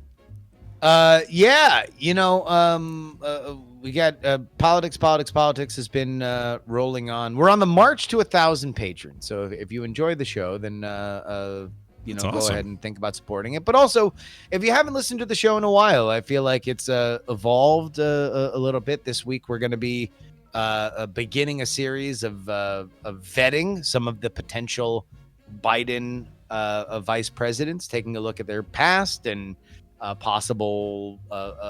Yeah, you know, we got politics has been rolling on. We're on the march to 1,000 patrons. So if you enjoy the show, then you know, That's go awesome. ahead and think about supporting it. But also, if you haven't listened to the show in a while, I feel like it's evolved a little bit. This week, we're going to be beginning a series of vetting some of the potential Biden vice presidents, taking a look at their past and possible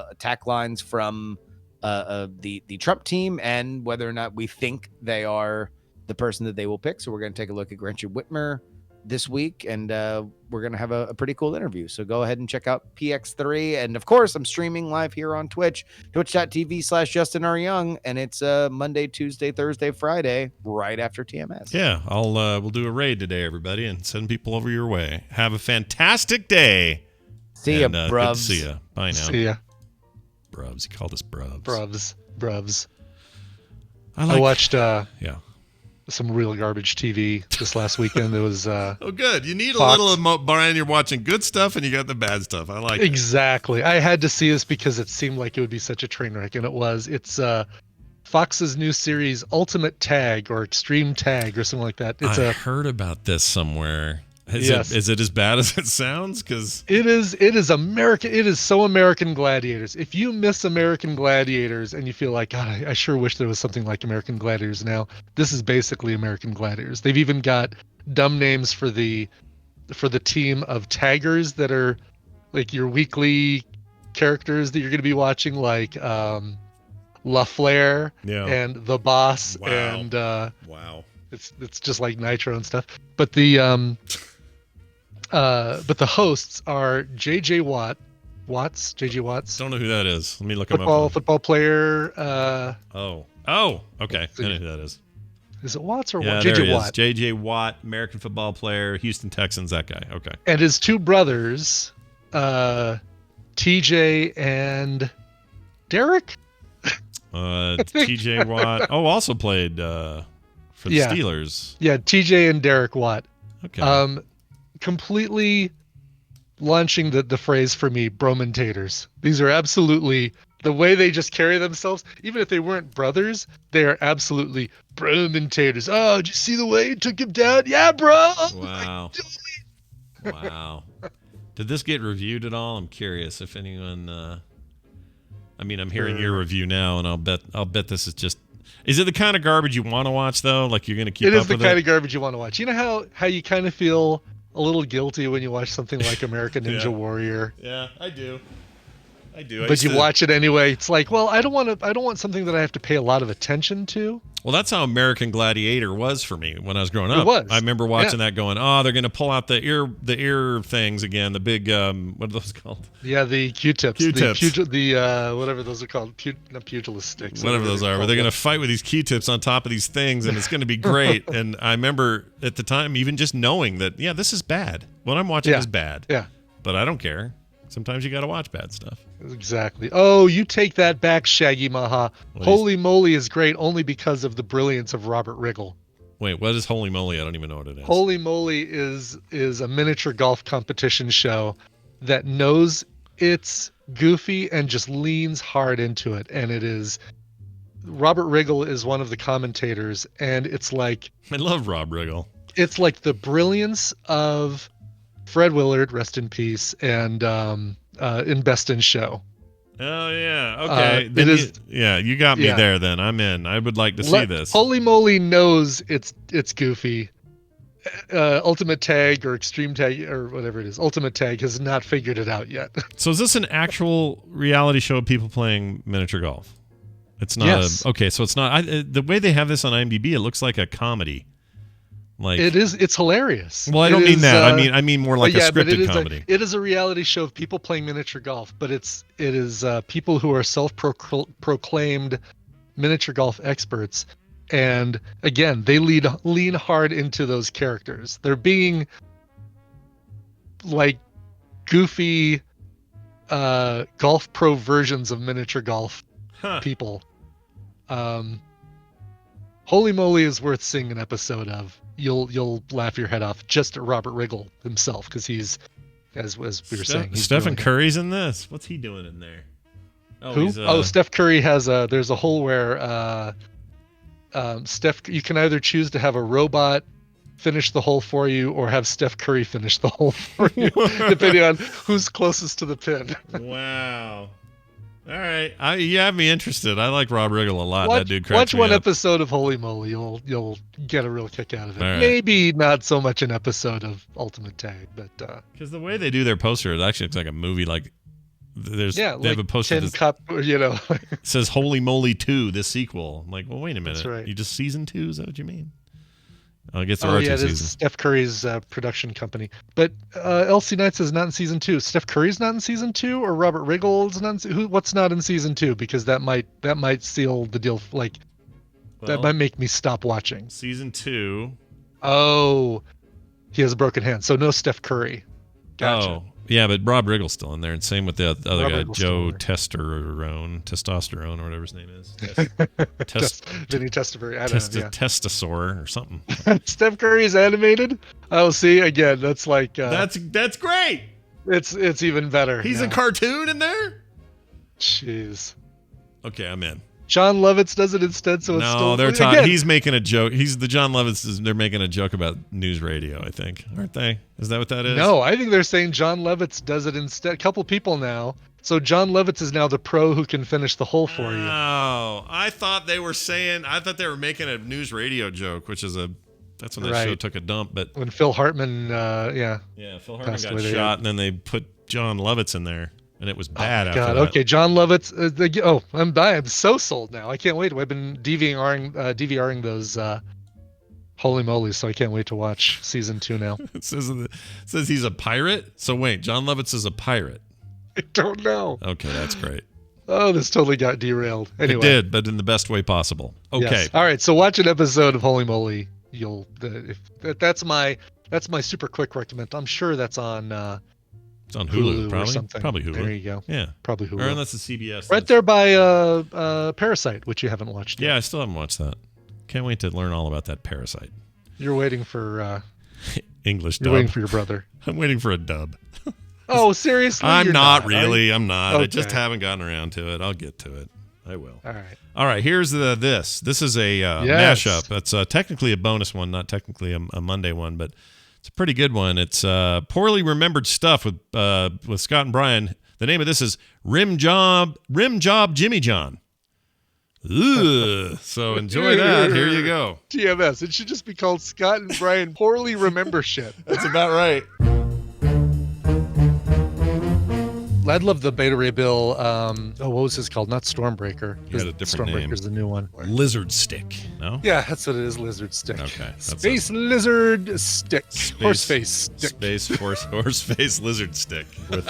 attack lines from the Trump team and whether or not we think they are the person that they will pick. So we're going to take a look at Gretchen Whitmer this week, and we're going to have a pretty cool interview. So go ahead and check out PX3. And of course, I'm streaming live here on Twitch, twitch.tv/Justin R. Young. And it's Monday, Tuesday, Thursday, Friday, right after TMS. Yeah, we'll do a raid today, everybody, and send people over your way. Have a fantastic day. See ya, Good to bruvs. see ya. Bye now. See ya. Bruvs. He called us bruvs. Bruvs. I watched yeah. some real garbage TV this last weekend. It was Oh, good. You need Fox. a little Brian. You're watching good stuff, and you got the bad stuff. I like it. Exactly. I had to see this because it seemed like it would be such a train wreck, and it was. It's Fox's new series, Ultimate Tag or Extreme Tag or something like that. It's I heard about this somewhere. Is it as bad as it sounds? Because it is American. It is so American Gladiators. If you miss American Gladiators and you feel like, God, I sure wish there was something like American Gladiators now, this is basically American Gladiators. They've even got dumb names for the team of taggers that are like your weekly characters that you're going to be watching, like La Flair and the Boss, and wow, it's just like Nitro and stuff. But the hosts are JJ Watts. Don't know who that is. Let me look him up. Football player. Oh, okay. I know who that is. Is it Watts or yeah, Watt? JJ JJ Watt. Watt. JJ Watt, American football player, Houston Texans. That guy. Okay. And his two brothers, TJ and Derek. TJ Watt. Oh, also played for the Steelers. Yeah, TJ and Derek Watt. Okay. Completely launching the phrase for me, bromentators. These are absolutely the way they just carry themselves. Even if they weren't brothers, they are absolutely bromentators. Oh, did you see the way he took him down? Yeah, bro. Wow. Wow. Did this get reviewed at all? I'm curious if anyone. I mean, I'm hearing your review now, and I'll bet this is just. Is it the kind of garbage you want to watch though? Like you're going to keep up with it? It is the kind of garbage you want to watch. You know how you kind of feel a little guilty when you watch something like American Ninja Warrior. Yeah, I do. But you watch it anyway. It's like, well, I don't want something that I have to pay a lot of attention to. Well, that's how American Gladiator was for me when I was growing up. It was. I remember watching that going, oh, they're going to pull out the ear things again, the big what are those called? Yeah, the Q-tips. Q-tips. The whatever those are called, not pugilist sticks. Whatever those are, but they're going to fight with these Q-tips on top of these things, and it's going to be great. And I remember at the time even just knowing that, this is bad. What I'm watching is bad. Yeah. But I don't care. Sometimes you got to watch bad stuff. Exactly. Oh, you take that back, Shaggy Maha. Holy Moly is great only because of the brilliance of Robert Riggle. Wait, what is Holy Moly? I don't even know what it is. Holy Moly is a miniature golf competition show that knows it's goofy and just leans hard into it. And it is Robert Riggle is one of the commentators, and it's like I love Rob Riggle. It's like the brilliance of Fred Willard, rest in peace, and in Best in Show. Oh yeah, okay. You got me there. Then I'm in. I would like to see this. Holy Moly knows it's goofy. Ultimate Tag or Extreme Tag or whatever it is. Ultimate Tag has not figured it out yet. So is this an actual reality show of people playing miniature golf? It's not. Yes. Okay, so it's not. The way they have this on IMDb, it looks like a comedy. Like it is. It's hilarious. Well, I don't mean that. I mean more like a scripted comedy. It is a reality show of people playing miniature golf, but it is people who are self-proclaimed miniature golf experts, and again, they lean hard into those characters. They're being like goofy golf pro versions of miniature golf people. Holy Moly is worth seeing an episode of. You'll laugh your head off just at Robert Riggle himself, because he's as we were saying. Stephen Curry's in this. What's he doing in there? Oh, who? Steph Curry has there's a hole where you can either choose to have a robot finish the hole for you or have Steph Curry finish the hole for you, depending on who's closest to the pin. Wow. All right, you have me interested. I like Rob Riggle a lot. That dude cracks Watch one me up. episode of Holy Moly. You'll get a real kick out of it. All right. Maybe not so much an episode of Ultimate Tag, but because the way they do their poster, it actually looks like a movie. Like they have a poster Tin Cup, it says Holy Moly 2, the sequel. I'm like, well, wait a minute. That's right. You just season 2? Is that what you mean? I guess there oh are yeah, two this seasons. is Steph Curry's production company. But LC Knights is not in season 2. Steph Curry's not in season 2, or Robert Riggle's not. What's not in season 2? Because that might seal the deal. Like that might make me stop watching. Season 2. Oh, he has a broken hand, so no Steph Curry. Gotcha. Yeah, but Rob Riggle's still in there, and same with the other Rob guy, Riggle's Joe Testosterone, or whatever his name is. Vinny Testaverde. I don't know. Yeah. Testosaur or something. Steph Curry is animated. Oh, see, again, that's like That's great. It's even better. He's a cartoon in there. Jeez. Okay, I'm in. John Lovitz does it instead, so it's still. They're again, he's making a joke. The John Lovitz. They're making a joke about news radio, I think, aren't they? Is that what that is? No, I think they're saying John Lovitz does it instead. A couple people now. So John Lovitz is now the pro who can finish the hole for you. Oh, I thought they were making a news radio joke, which is that's when that show took a dump. But when Phil Hartman, Phil Hartman got shot, and then they put John Lovitz in there. And it was bad after God, that. okay, John Lovitz. I'm so sold now. I can't wait. I've been DVRing those Holy Moly, so I can't wait to watch season 2 now. It says he's a pirate. So wait, John Lovitz is a pirate. I don't know. Okay, that's great. Oh, this totally got derailed. Anyway, It did, but in the best way possible. Okay. Yes. All right, so watch an episode of Holy Moly. That's my super quick recommend. I'm sure that's on. It's on Hulu, or probably. something. Probably Hulu. There you go. Yeah. Probably Hulu. Or unless it's CBS. Right there by Parasite, which you haven't watched yet. Yeah, I still haven't watched that. Can't wait to learn all about that Parasite. You're waiting for English dub. You're waiting for your brother. I'm waiting for a dub. Oh, seriously? I'm You're not really. I'm not. Okay. I just haven't gotten around to it. I'll get to it. I will. All right. All right. Here's this. This is a mashup. It's technically a bonus one, not technically a Monday one, but it's a pretty good one. It's poorly remembered stuff with Scott and Brian. The name of this is Rim Job Jimmy John. Ugh. So enjoy that. Here you go. TMS. It should just be called Scott and Brian Poorly Remember Shit. That's about right. I'd love the Beta Ray Bill. What was his called? Not Stormbreaker. He had a different name. Stormbreaker's the new one. Lizard Stick. No? Yeah, that's what it is. Lizard Stick. Okay. Space Lizard Stick. Horseface Stick. Space Horseface Lizard Stick with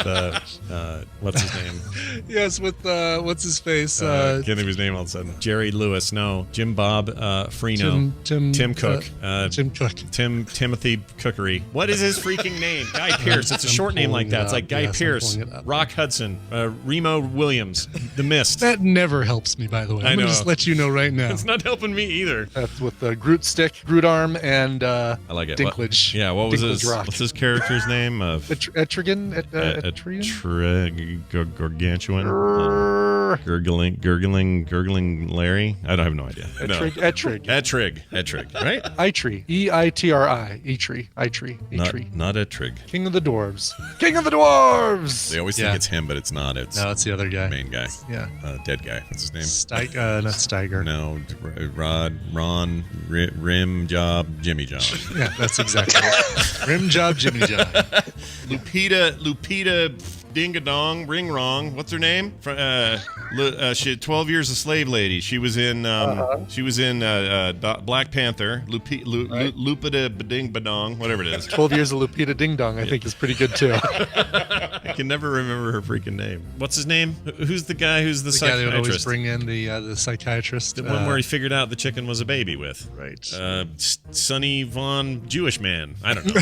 what's his name? Yes, with what's his face? Can't think of his name all of a sudden. Jerry Lewis. No. Jim Bob Freno. Tim Cook. Tim Cook. Timothy Cookery. What is his freaking name? Guy Pearce. It's a short name like that. It's like Guy Pearce. Rock Hudson, Remo Williams, The Mist. That never helps me, by the way. I'm going to just let you know right now. It's not helping me either. That's with the Groot Stick, Groot Arm, and I like it. Dinklage. What was Dinklage what's his character's name? Etrigan? Gargantuan? Gurgling Larry? I don't have no idea. Ettrig, right? Eitri. E-I-T-R-I. Eitri. Not Ettrig. King of the Dwarves. King of the Dwarves! They always think it's him, but it's not. It's the other guy. Main guy. Yeah. Dead guy. What's his name? Not Steiger. No, Ron, Rim Job, Jimmy John. Yeah, that's exactly it. Rim Job, Jimmy John. Lupita Ding-a-dong, Ring Wrong. What's her name? She had 12 Years a Slave Lady. She was in Black Panther. Lupita Ding-a-dong, whatever it is. 12 Years of Lupita Ding Dong, I think is pretty good too. I can never remember her freaking name. What's his name? Who's the guy who's the psychiatrist? Guy that would always bring in the psychiatrist. The one where he figured out the chicken was a baby with. Right. Sonny Vaughn, Jewish man. I don't know.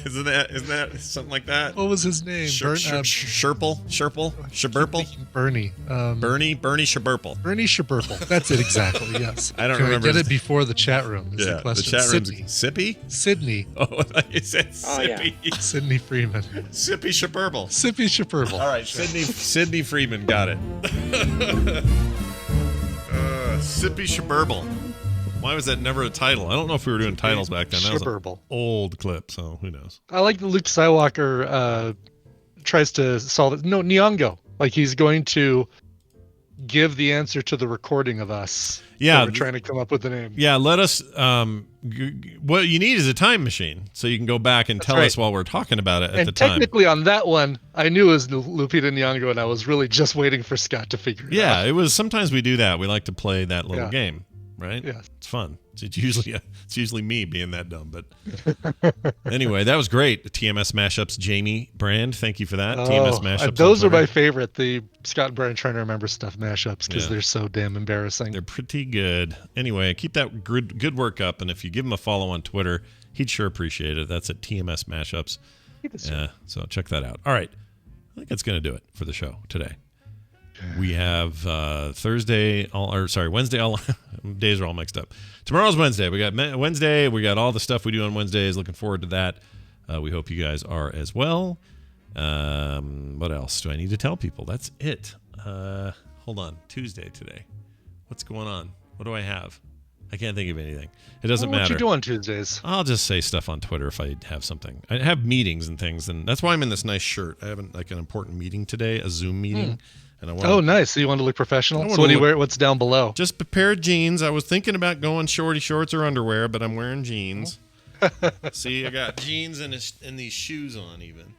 Isn't that something like that? What was his name? Sherple? Bernie. Bernie Shaburple. Bernie Shaburple. That's it exactly, yes. I don't Can remember. Get it before the chat room. Yeah, the chat room's Sippy? Sydney. Oh, I thought you said Sippy. Yeah. Sydney Freeman. Sippy Shaburple. Sippy Shaburple. All right, Sydney Freeman, got it. Sippy Shaburple. Why was that never a title? I don't know if we were doing titles back then. That was an old clip, so who knows? I like that Luke Skywalker tries to solve it. No, Nyong'o. Like he's going to give the answer to the recording of us. Yeah. So we're trying to come up with the name. Yeah, let us... what you need is a time machine, so you can go back and tell us while we're talking about it at the time. And technically on that one, I knew it was Lupita Nyong'o, and I was really just waiting for Scott to figure it out. Yeah, it was. Sometimes we do that. We like to play that little game. Right? Yeah. It's fun. It's usually me being that dumb. But anyway, that was great. TMS Mashups, Jamie Brand. Thank you for that. TMS Mashups. Those are my favorite. The Scott and Brian trying to remember stuff mashups because they're so damn embarrassing. They're pretty good. Anyway, keep that good work up. And if you give him a follow on Twitter, he'd sure appreciate it. That's at TMS Mashups. Yeah, so check that out. All right. I think that's going to do it for the show today. We have Wednesday. All days are all mixed up. Tomorrow's Wednesday. We got Wednesday. We got all the stuff we do on Wednesdays. Looking forward to that. We hope you guys are as well. What else do I need to tell people? That's it. Hold on. Tuesday today. What's going on? What do I have? I can't think of anything. It doesn't matter. What you do on Tuesdays? I'll just say stuff on Twitter if I have something. I have meetings and things, and that's why I'm in this nice shirt. I have an important meeting today, a Zoom meeting. And I want nice. So you want to look professional? So what do you wear? What's down below? Just a pair of jeans. I was thinking about going shorty shorts or underwear, but I'm wearing jeans. See, I got jeans and these shoes on even.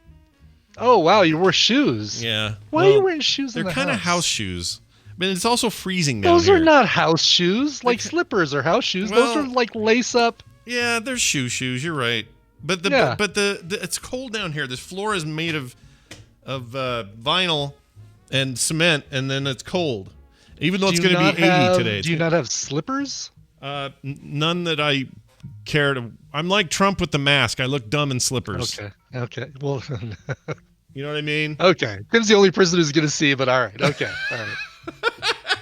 Oh, wow. You wore shoes. Yeah. Why are you wearing shoes in the house? They're kind of house shoes. But it's also freezing down Those here. are not house shoes. Like slippers are house shoes. Well, Those are like lace up. Yeah, they're shoes. You're right. But it's cold down here. This floor is made of vinyl and cement, and then it's cold. Even though it's going to be 80 today. Do you not have slippers? None that I care to. I'm like Trump with the mask. I look dumb in slippers. Okay. Well, you know what I mean? Okay. Tim's the only person who's going to see, but all right. Okay. All right.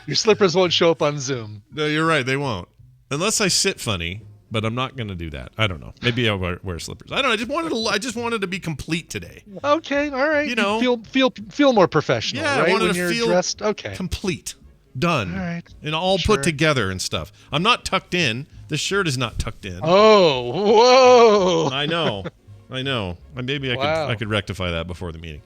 Your slippers won't show up on Zoom. No, you're right. They won't. Unless I sit funny, but I'm not going to do that. I don't know. Maybe I'll wear slippers. I don't know. I just wanted to be complete today. Okay. All right. You know. Feel more professional, yeah, right? I wanted when to you're feel dressed. Okay. Complete. Done. All right. And all put together and stuff. I'm not tucked in. The shirt is not tucked in. Oh, whoa. I know. Maybe I could rectify that before the meeting.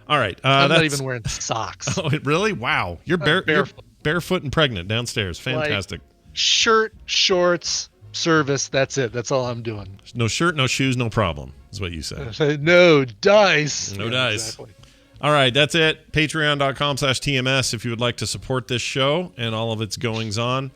All right. I'm not even wearing socks. Oh, really? Wow. You're barefoot and pregnant downstairs. Fantastic. Like, shirt, shorts, service. That's it. That's all I'm doing. No shirt, no shoes, no problem, is what you said. No dice. No dice. Exactly. All right. That's it. Patreon.com/TMS if you would like to support this show and all of its goings on.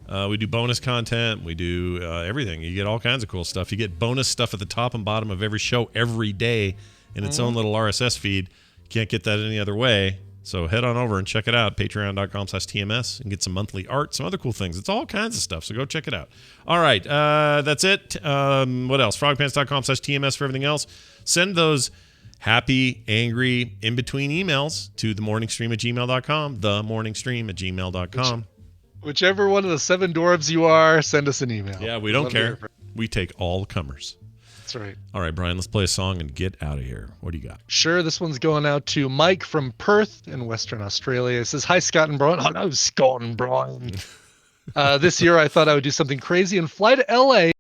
We do bonus content. We do everything. You get all kinds of cool stuff. You get bonus stuff at the top and bottom of every show every day in its own little RSS feed. Can't get that any other way. So head on over and check it out. Patreon.com/TMS and get some monthly art, some other cool things. It's all kinds of stuff. So go check it out. All right. That's it. What else? Frogpants.com/TMS for everything else. Send those happy, angry, in-between emails to themorningstream@gmail.com. Themorningstream@gmail.com. Whichever one of the 7 dwarves you are, send us an email. Yeah, we don't care. We take all comers. That's right. All right, Brian, let's play a song and get out of here. What do you got? Sure. This one's going out to Mike from Perth in Western Australia. It says, hi, Scott and Brian. Hello, Scott and Brian. This year I thought I would do something crazy and fly to LA